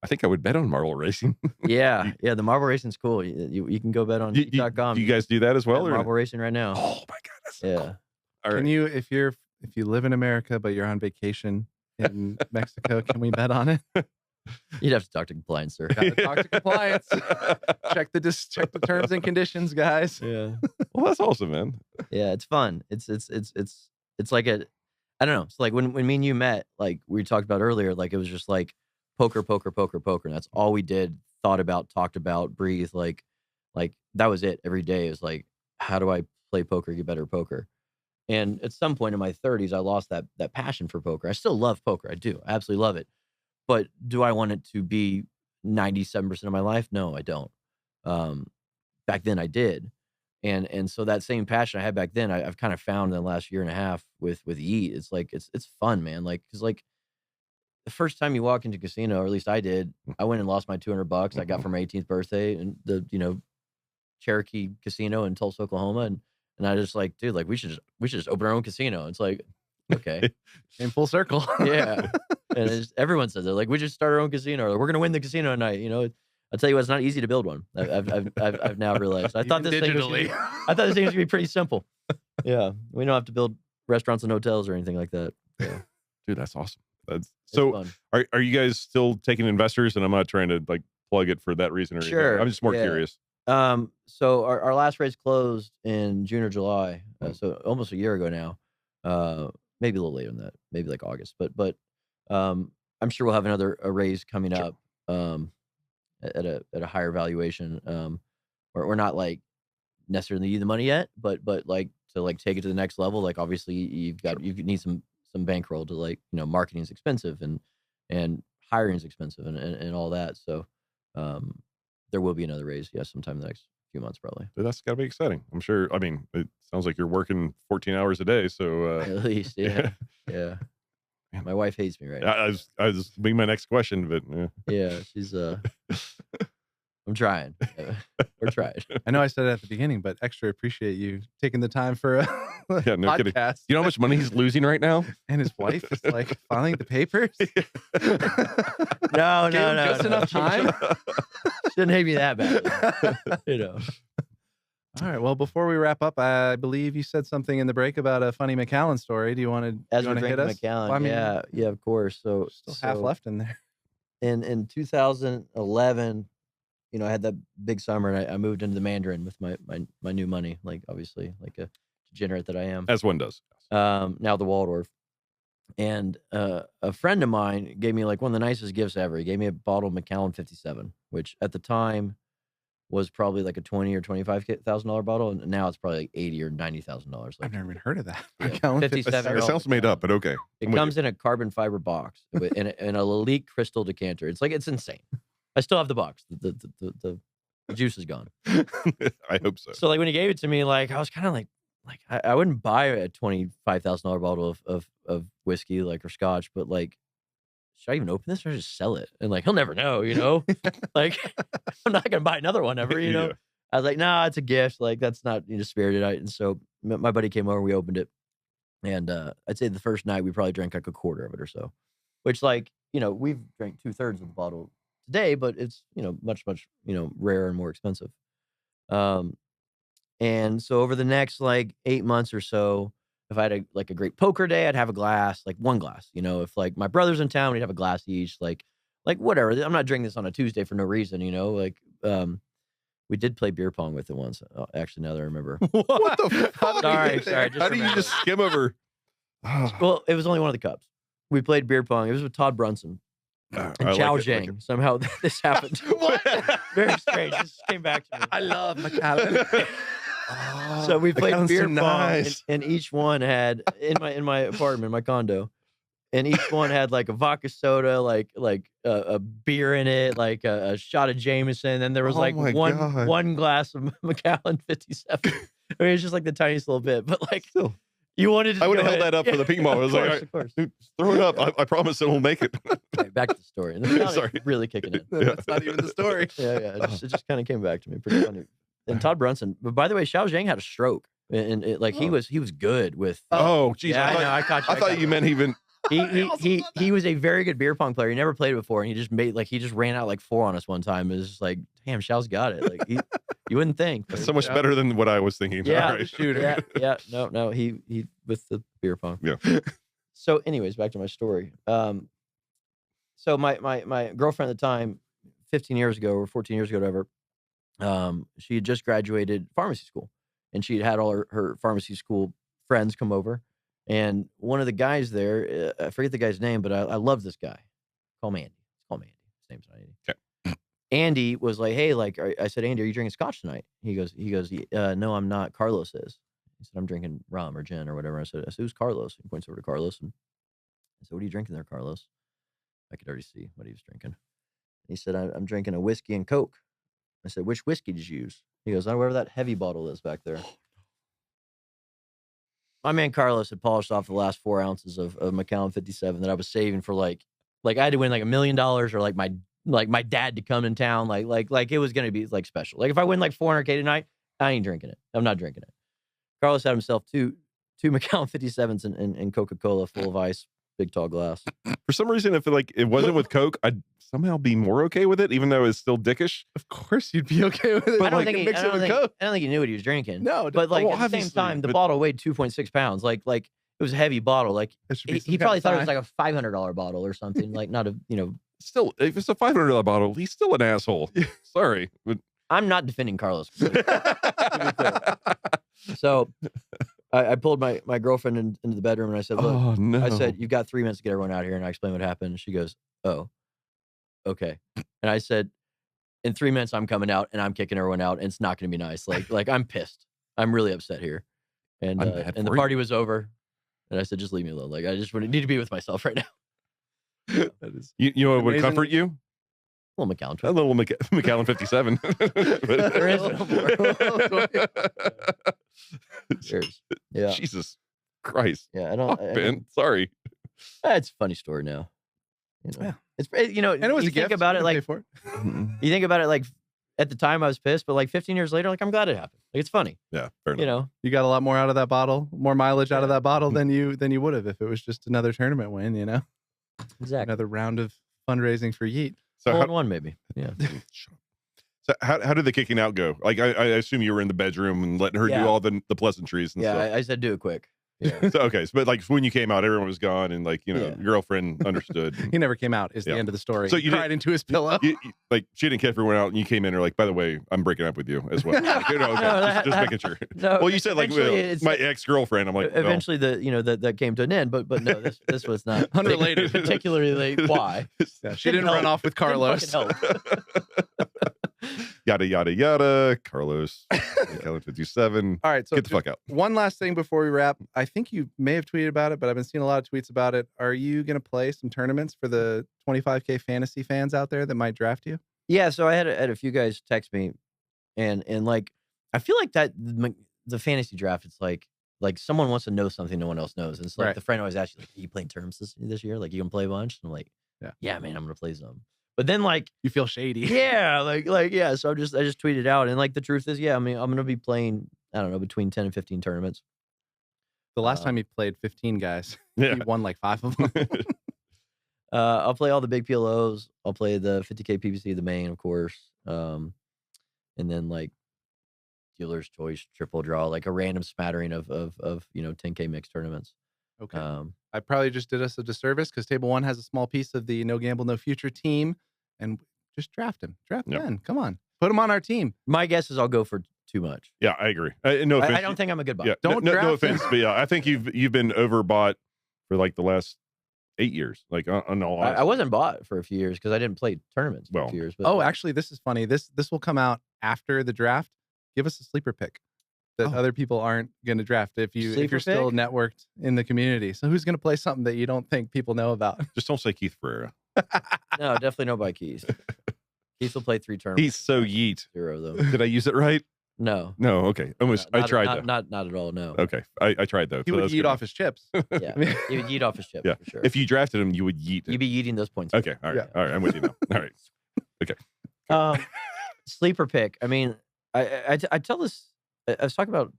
I think I would bet on marble racing. Yeah, the marble racing's cool. You can go bet on eat.com. Do you guys do that as well? Or marble racing right now? Oh my god, that's so cool. All right. Can you, if you live in America but you're on vacation in Mexico, can we bet on it? You'd have to talk to compliance, sir. Gotta talk to compliance. check the terms and conditions, guys. Yeah. Well, that's awesome, man. Yeah, it's fun. It's like I don't know. It's like when me and you met, like we talked about earlier, like it was just like poker. And that's all we did, thought about, talked about, breathed. Like that was it every day. It was like, how do I play poker, get better at poker? And at some point in my 30s, I lost that passion for poker. I still love poker. I do. I absolutely love it. But do I want it to be 97% of my life? No, I don't. Back then I did. And so that same passion I had back then, I've kind of found in the last year and a half with Eat. It's like, it's fun, man. Like, cause like the first time you walk into a casino, or at least I did, I went and lost my $200 I got for my 18th birthday and the, Cherokee Casino in Tulsa, Oklahoma. And I just like, dude, like we should just open our own casino. It's like, okay. In full circle. Yeah. And everyone says it. Like, we just start our own casino, or we're going to win the casino tonight. I'll tell you what, it's not easy to build one. I've now realized. I thought this thing was going to be pretty simple. Yeah. We don't have to build restaurants and hotels or anything like that. Yeah. Dude, that's awesome. So are you guys still taking investors? And I'm not trying to like plug it for that reason or anything. Sure. I'm just more curious. So our last raise closed in June or July. So almost a year ago now. Maybe a little later than that, maybe like August, but I'm sure we'll have another raise coming up at a higher valuation. We're not like necessarily need the money yet, but like to like take it to the next level. Like obviously you need some bankroll to like marketing is expensive and hiring is expensive and all that. So there will be another raise, sometime in the next few months probably. Dude, that's got to be exciting. I'm sure. I mean, it sounds like you're working 14 hours a day. So at least, yeah. My wife hates me right now. I was being my next question, but yeah, she's I'm trying. We're trying. I know I said it at the beginning, but extra appreciate you taking the time for a yeah, no podcast. Kidding. You know how much money he's losing right now? And his wife is like filing the papers. No, just enough time. Shouldn't hate me that bad. All right. Well, before we wrap up, I believe you said something in the break about a funny Macallan story. Do you want to hit us? Macallan, well, I mean, yeah, of course. So still half left in there. In 2011, I had that big summer, and I moved into the Mandarin with my new money. Like obviously, like a degenerate that I am, as one does. Now the Waldorf, and a friend of mine gave me like one of the nicest gifts ever. He gave me a bottle of Macallan 57, which at the time was probably like a $20,000 or $25,000 bottle, and now it's probably like $80,000 or $90,000. Like, I've never even heard of that. Yeah, 57. It sounds made up, but okay. It comes in a carbon fiber box in a elite crystal decanter. It's insane. I still have the box. The juice is gone. I hope so. So like when he gave it to me, like I was kind of like I wouldn't buy a $25,000 bottle of whiskey or Scotch, but like, should I even open this or just sell it? And like, he'll never know, Like, I'm not gonna buy another one ever, Yeah. I was like, nah, it's a gift. Like, that's not, spirited. And so my buddy came over, we opened it. And I'd say the first night we probably drank like a quarter of it or so, which like, we've drank 2/3 of the bottle today, but it's, much, rarer and more expensive. And so over the next like 8 months or so, if I had a great poker day, I'd have a glass, like one glass, if like my brother's in town, we'd have a glass each, like whatever. I'm not drinking this on a Tuesday for no reason, we did play beer pong with it once. Actually, now that I remember. What the fuck? Sorry. How do you just skim over? Well, it was only one of the cups. We played beer pong. It was with Todd Brunson and Chow Jang. Somehow this happened. What? Very strange. This came back to me. I love Macallan. So we played beer pong, nice. and each one had in my apartment, my condo, and each one had like a vodka soda, like a beer in it, like a shot of Jameson. And there was like one glass of Macallan 57. I mean, it's just like the tiniest little bit, but like Still. You wanted to. I would have go held ahead. that up for the ping pong. I was like, of course. dude, throw it up. I promise it'll make it. Okay, back to the story. And the Sorry. really kicking in. That's not even the story. Yeah. It just kind of came back to me. Pretty funny. And Todd Brunson. But by the way, Xiao Zhang had a stroke, and he was good with. Oh, geez. Yeah, I know. I caught you. I thought you meant even. He was a very good beer pong player. He never played before, and he just ran out like 4 on us one time. It was just like, damn, Xiao's got it. Like you wouldn't think. That's so much better than what I was thinking. Yeah, All right. shooter. Yeah. No. He with the beer pong. Yeah. So, anyways, back to my story. So my girlfriend at the time, 15 years ago or 14 years ago, whatever, she had just graduated pharmacy school, and she had all her pharmacy school friends come over. And one of the guys there, I forget the guy's name, but I love this guy. Call me Andy. His name's not Andy. Okay. Andy was like, hey, I said, Andy, are you drinking Scotch tonight? He goes, no, I'm not. Carlos is. He said, I'm drinking rum or gin or whatever. I said, who's Carlos? He points over to Carlos. And I said, what are you drinking there, Carlos? I could already see what he was drinking. He said, I'm drinking a whiskey and Coke. I said, which whiskey did you use? He goes, whatever that heavy bottle is back there. My man Carlos had polished off the last 4 ounces of Macallan 57 that I was saving for like I had to win like $1 million or like my dad to come in town. Like it was going to be like special. Like if I win like 400K tonight, I ain't drinking it. I'm not drinking it. Carlos had himself two Macallan 57s and Coca-Cola full of ice, big tall glass. For some reason, if it wasn't with Coke, I'd somehow be more okay with it, even though it's still dickish. Of course, you'd be okay with it. I don't Like, think mix it with Coke. I don't think he knew what he was drinking. No, but like well, at the same obviously, time, the but- bottle weighed 2.6 pounds. Like it was a heavy bottle. Like It should be some he kind probably of thought it was sign. like a $500 bottle or something. Like not a Still, if it's a $500 bottle, he's still an asshole. Sorry. But... I'm not defending Carlos. So I pulled my girlfriend into the bedroom and I said, look, Oh, no. I said, you've got 3 minutes to get everyone out here. And I explained what happened. And she goes, oh, okay. And I said, in 3 minutes, I'm coming out and I'm kicking everyone out. And it's not going to be nice. Like I'm pissed. I'm really upset here. And I'm mad the for party was over. And I said, just leave me alone. Like I just need to be with myself right now. That is You know what would amazing. comfort you? Well, Macallan. A little Macallan 57. There is no more. Cheers. Yeah. Jesus Christ. Yeah. I don't. Oh, Ben, sorry. It's a funny story now. Yeah. It's and it was you a think gift. about it You like pay for it. you think about it like at the time I was pissed, but like 15 years later, like I'm glad it happened. Like it's funny, Yeah, fair enough. you know. You got a lot more out of that bottle, more mileage out of that bottle than you would have if it was just another tournament win. You know, Exactly. another round of fundraising for Yeet. So Hole how, in one, maybe. Yeah. so how did the kicking out go? Like I assume you were in the bedroom and letting her Yeah. do all the pleasantries and Yeah. stuff. I said do it quick. Yeah. So, okay, but like when you came out, everyone was gone, and like Yeah. your girlfriend understood. He never came out. Is Yeah. the end of the story. So He you cried into his pillow. Like she didn't kick everyone out, and you came in and are like, by the way, I'm breaking up with you as well. Like, okay, No, just making sure. No, Well, you said like eventually it's- my ex-girlfriend. I'm like, well, eventually that came to an end, but no, this was not Unrelated. particularly why. Yeah, she Didn't didn't run help. off with Didn't Carlos. fucking help. yada yada yada. Carlos, Macallan 57. All right, so Get the fuck out. one last thing before we wrap. I think you may have tweeted about it, but I've been seeing a lot of tweets about it. Are you going to play some tournaments for the 25K fantasy fans out there that might draft you? Yeah, so I had a few guys text me, and like I feel like that the fantasy draft, it's like someone wants to know something no one else knows, and it's like Right. the friend always asks you, like, "Are you playing terms this year? Like you gonna play a bunch?" And I'm like, Yeah. yeah, man, I'm gonna play some." But then like, You feel shady. yeah, yeah. So I just tweeted out, and like the truth is, yeah, I mean, I'm gonna be playing, I don't know, between 10 and 15 tournaments. The last time he played 15 guys, Yeah. he won like 5 of them. I'll play all the big PLOs. I'll play the 50K PPC, the main, of course. And then like dealer's choice, triple draw, like a random smattering of 10K mixed tournaments. Okay. I probably just did us a disservice because Table 1 has a small piece of the No Gamble, No Future team, and just draft him. Draft Ben. Come on. Put him on our team. My guess is I'll go for too much. Yeah, I agree. No offense. I don't think I'm a good buy. Yeah, Don't no draft offense, but yeah, I think you've been overbought for like the last 8 years. Like on all. I wasn't bought for a few years because I didn't play tournaments for a few years. But Oh, actually, this is funny. This will come out after the draft. Give us a sleeper pick that other people aren't going to draft if you're still networked in the community. So who's going to play something that you don't think people know about? Just don't say Keith Ferreira. No, definitely no by Keith. Keith will play 3 tournaments. He's so yeet. 0 though. Did I use it right? No. No. Okay. Almost. I tried though. Not at all. No. Okay. I tried though. He so would that's eat good. off his chips. Yeah. He would yeet off his chip. Yeah. For sure. If you drafted him, you would yeet. You'd be eating those points. Okay. All right. Yeah. All right. I'm with you now. All right. Okay. Sleeper pick. I mean, I tell this. I was talking about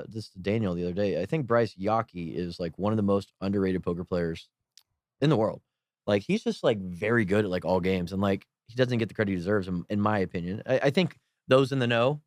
this to Daniel the other day. I think Bryce Yockey is like one of the most underrated poker players in the world. Like he's just like very good at like all games, and like he doesn't get the credit he deserves, in my opinion. I think those in the know.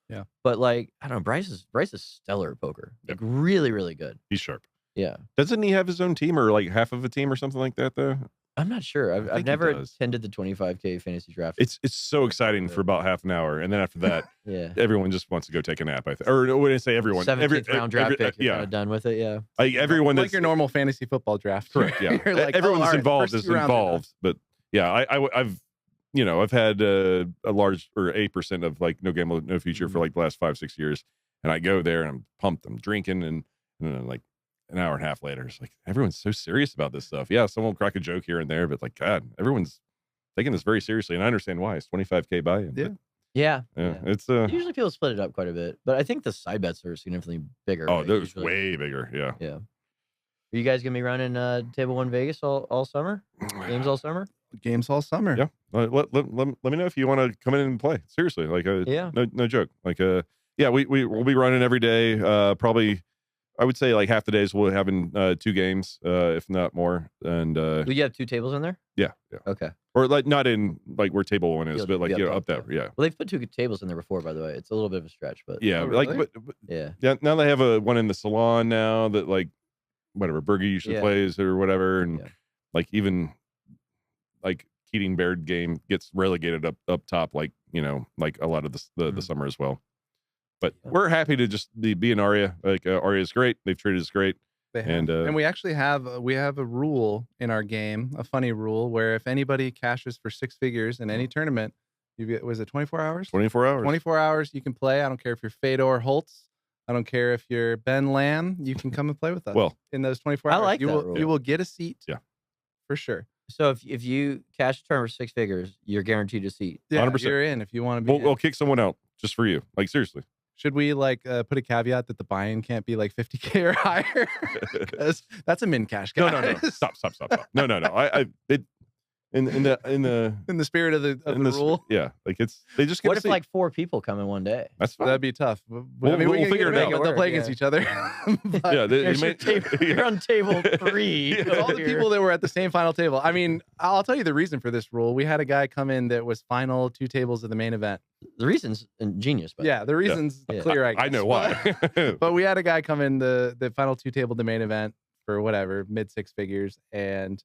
Yeah. But like I don't know, Bryce is stellar at poker. Like really, really good. He's sharp. Yeah. Doesn't he have his own team or like half of a team or something like that though? I'm not sure. think I've he never does. attended the 25K fantasy draft. It's so exciting for about half an hour, and then after that, yeah. everyone just wants to go take a nap. Or when I say everyone, 17th round draft pick. You're yeah, kind of done with it. Yeah. like everyone like that's your normal fantasy football draft. correct. Yeah, You're like, everyone oh, that's all right, involved first is 2 rounds are done. involved. But yeah, I've had a large or 8% of like No Gamble, No Future for like the last 5-6 years, and I go there and I'm pumped. I'm drinking, and then like an hour and a half later, it's like everyone's so serious about this stuff. Yeah, someone will crack a joke here and there, but like God, everyone's taking this very seriously, and I understand why. It's 25K buy-in. Yeah. but, Yeah. yeah, it's Usually people split it up quite a bit, but I think the side bets are significantly bigger. oh, right? those Usually. way bigger. Yeah. Yeah. Are you guys gonna be running Table 1 Vegas all summer? Games all summer? Games all summer. Yeah. Let me know if you want to come in and play. Seriously, like Yeah. no joke. Like yeah, we'll be running every day. Probably I would say like half the days we'll having 2 games, if not more. And Do you have 2 tables in there? yeah. Okay. Or like not in like where table 1 is, You'll but like be up there. Yeah. Well, they've put 2 tables in there before, by the way. It's a little bit of a stretch, but Yeah. Oh, Like really? but yeah. yeah, now they have a one in the salon now that like whatever Berger usually Yeah. plays or whatever, and Yeah. like even like Keating Baird game gets relegated up top, like like a lot of the summer as well. But Yeah. we're happy to just be in Aria. Like Aria is great. They've treated us great. They have. And, And we actually have a rule in our game, a funny rule, where if anybody cashes for 6 figures in any tournament, you get, was it 24 hours? 24 hours. 24 hours you can play. I don't care if you're Fedor Holtz. I don't care if you're Ben Lamb. You can come and play with us. Well, in those 24 I hours, like you that will rule. you will get a seat. Yeah. For sure. So if you cash a turn for 6 figures, you're guaranteed a seat. Yeah, 100%. you're in if you want to be. we'll in. kick someone out just for you. Like seriously. Should we like put a caveat that the buy-in can't be like 50K or higher? 'Cause that's a min cash. No. Guys. Stop. No. In the In the spirit of the rule, Yeah. Like they just get What to if see. like 4 people come in one day? That's fine. that'd be tough. I We'll mean, we can figure get it out. but they'll play Make it against work, each other. But yeah. They You're, may, you're on table 3. Yeah. all the people that were at the same final table. I mean, I'll tell you the reason for this rule. We had a guy come in that was final 2 tables of the main event. The reason's ingenious, but Yeah, the reason's Yeah. clear. I guess. I know why. But we had a guy come in the final 2 table of the main event for whatever mid 6 figures, and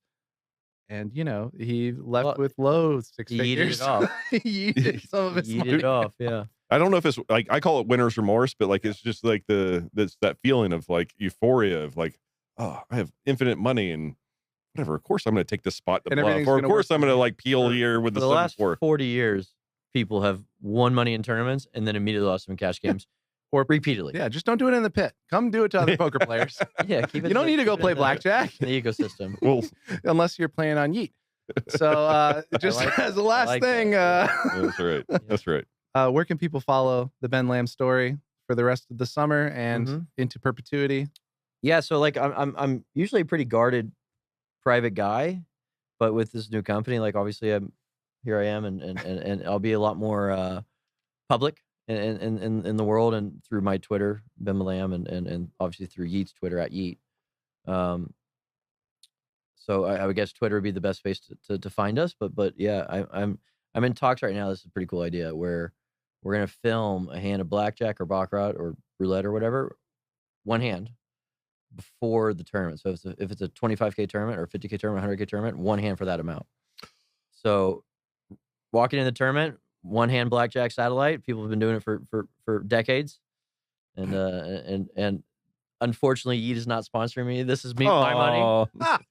he left Well, with low 6 he yeeted it figures. off. He yeeted some of his Eat money. it off. Yeah. I don't know if it's like I call it winner's remorse, but like it's just like that feeling of like euphoria of like, oh, I have infinite money and whatever. Of course, I'm going to take this spot to And bluff, everything's or of gonna course work I'm for going to you. like peel here with For the the last 7-4. 40 years, people have won money in tournaments and then immediately lost them in cash games or repeatedly. Yeah, just don't do it in the pit. Come do it to other poker players. Yeah. Keep it You don't need to go keep it play in blackjack The ecosystem. Well, unless you're playing on Yeet. So just like as a last like thing, that's right. That's right. where can people follow the Ben Lamb story for the rest of the summer and Mhm. into perpetuity? Yeah, so like I'm usually a pretty guarded private guy, but with this new company, like obviously I'm here I am, and I'll be a lot more public in the world and through my Twitter, Ben Malam, and obviously through Yeet's Twitter at Yeet. So I would guess Twitter would be the best place to find us. But yeah, I'm in talks right now. This is a pretty cool idea where we're gonna film a hand of blackjack or baccarat or roulette or whatever, one hand before the tournament. So if it's a 25K tournament or 50K tournament, 100K tournament, one hand for that amount. So walking in the tournament, one hand blackjack satellite. People have been doing it for decades, and unfortunately, Yeet is not sponsoring me. This is my money.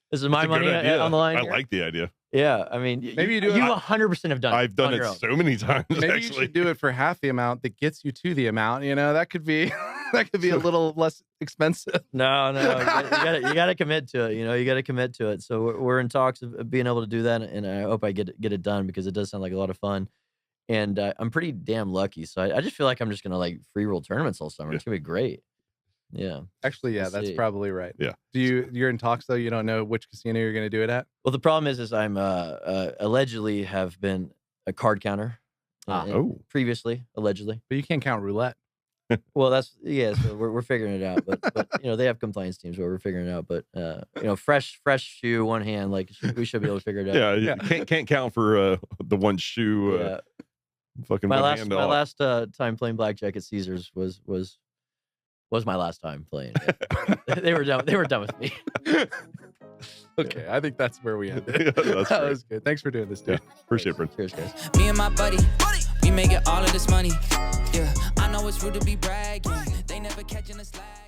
This is my money on the line. I here. like the idea. Yeah, I mean, Maybe you do it. You 100% have done it. I've done on it your own. so many times. Maybe actually, you should do it for half the amount that gets you to the amount. You know, that could be a little less expensive. No, you gotta commit to it. You know, you gotta commit to it. So we're in talks of being able to do that, and I hope I get it done because it does sound like a lot of fun. And I'm pretty damn lucky. So I just feel like I'm just gonna like free roll tournaments all summer. It's gonna be great. Yeah. Actually, yeah, We'll that's see. probably right. Yeah. You're in talks though? You don't know which casino you're going to do it at? Well, the problem is I'm allegedly have been a card counter. Previously, allegedly. But you can't count roulette. Well, that's so we're figuring it out. But you know, they have compliance teams where we're figuring it out. But you know, fresh shoe, one hand, like we should be able to figure it out. Yeah, can't count for the one shoe. Yeah. Fucking My one last hand time playing blackjack at Caesars was my last time playing. Yeah. They were done with me. Okay, I think that's where we ended. Yeah, that's That great. was good. Thanks for doing this, dude. Appreciate it, Brent. Cheers, guys. Me and my buddy, we making all of this money. Yeah, I know it's rude to be bragging. They never catching us slack.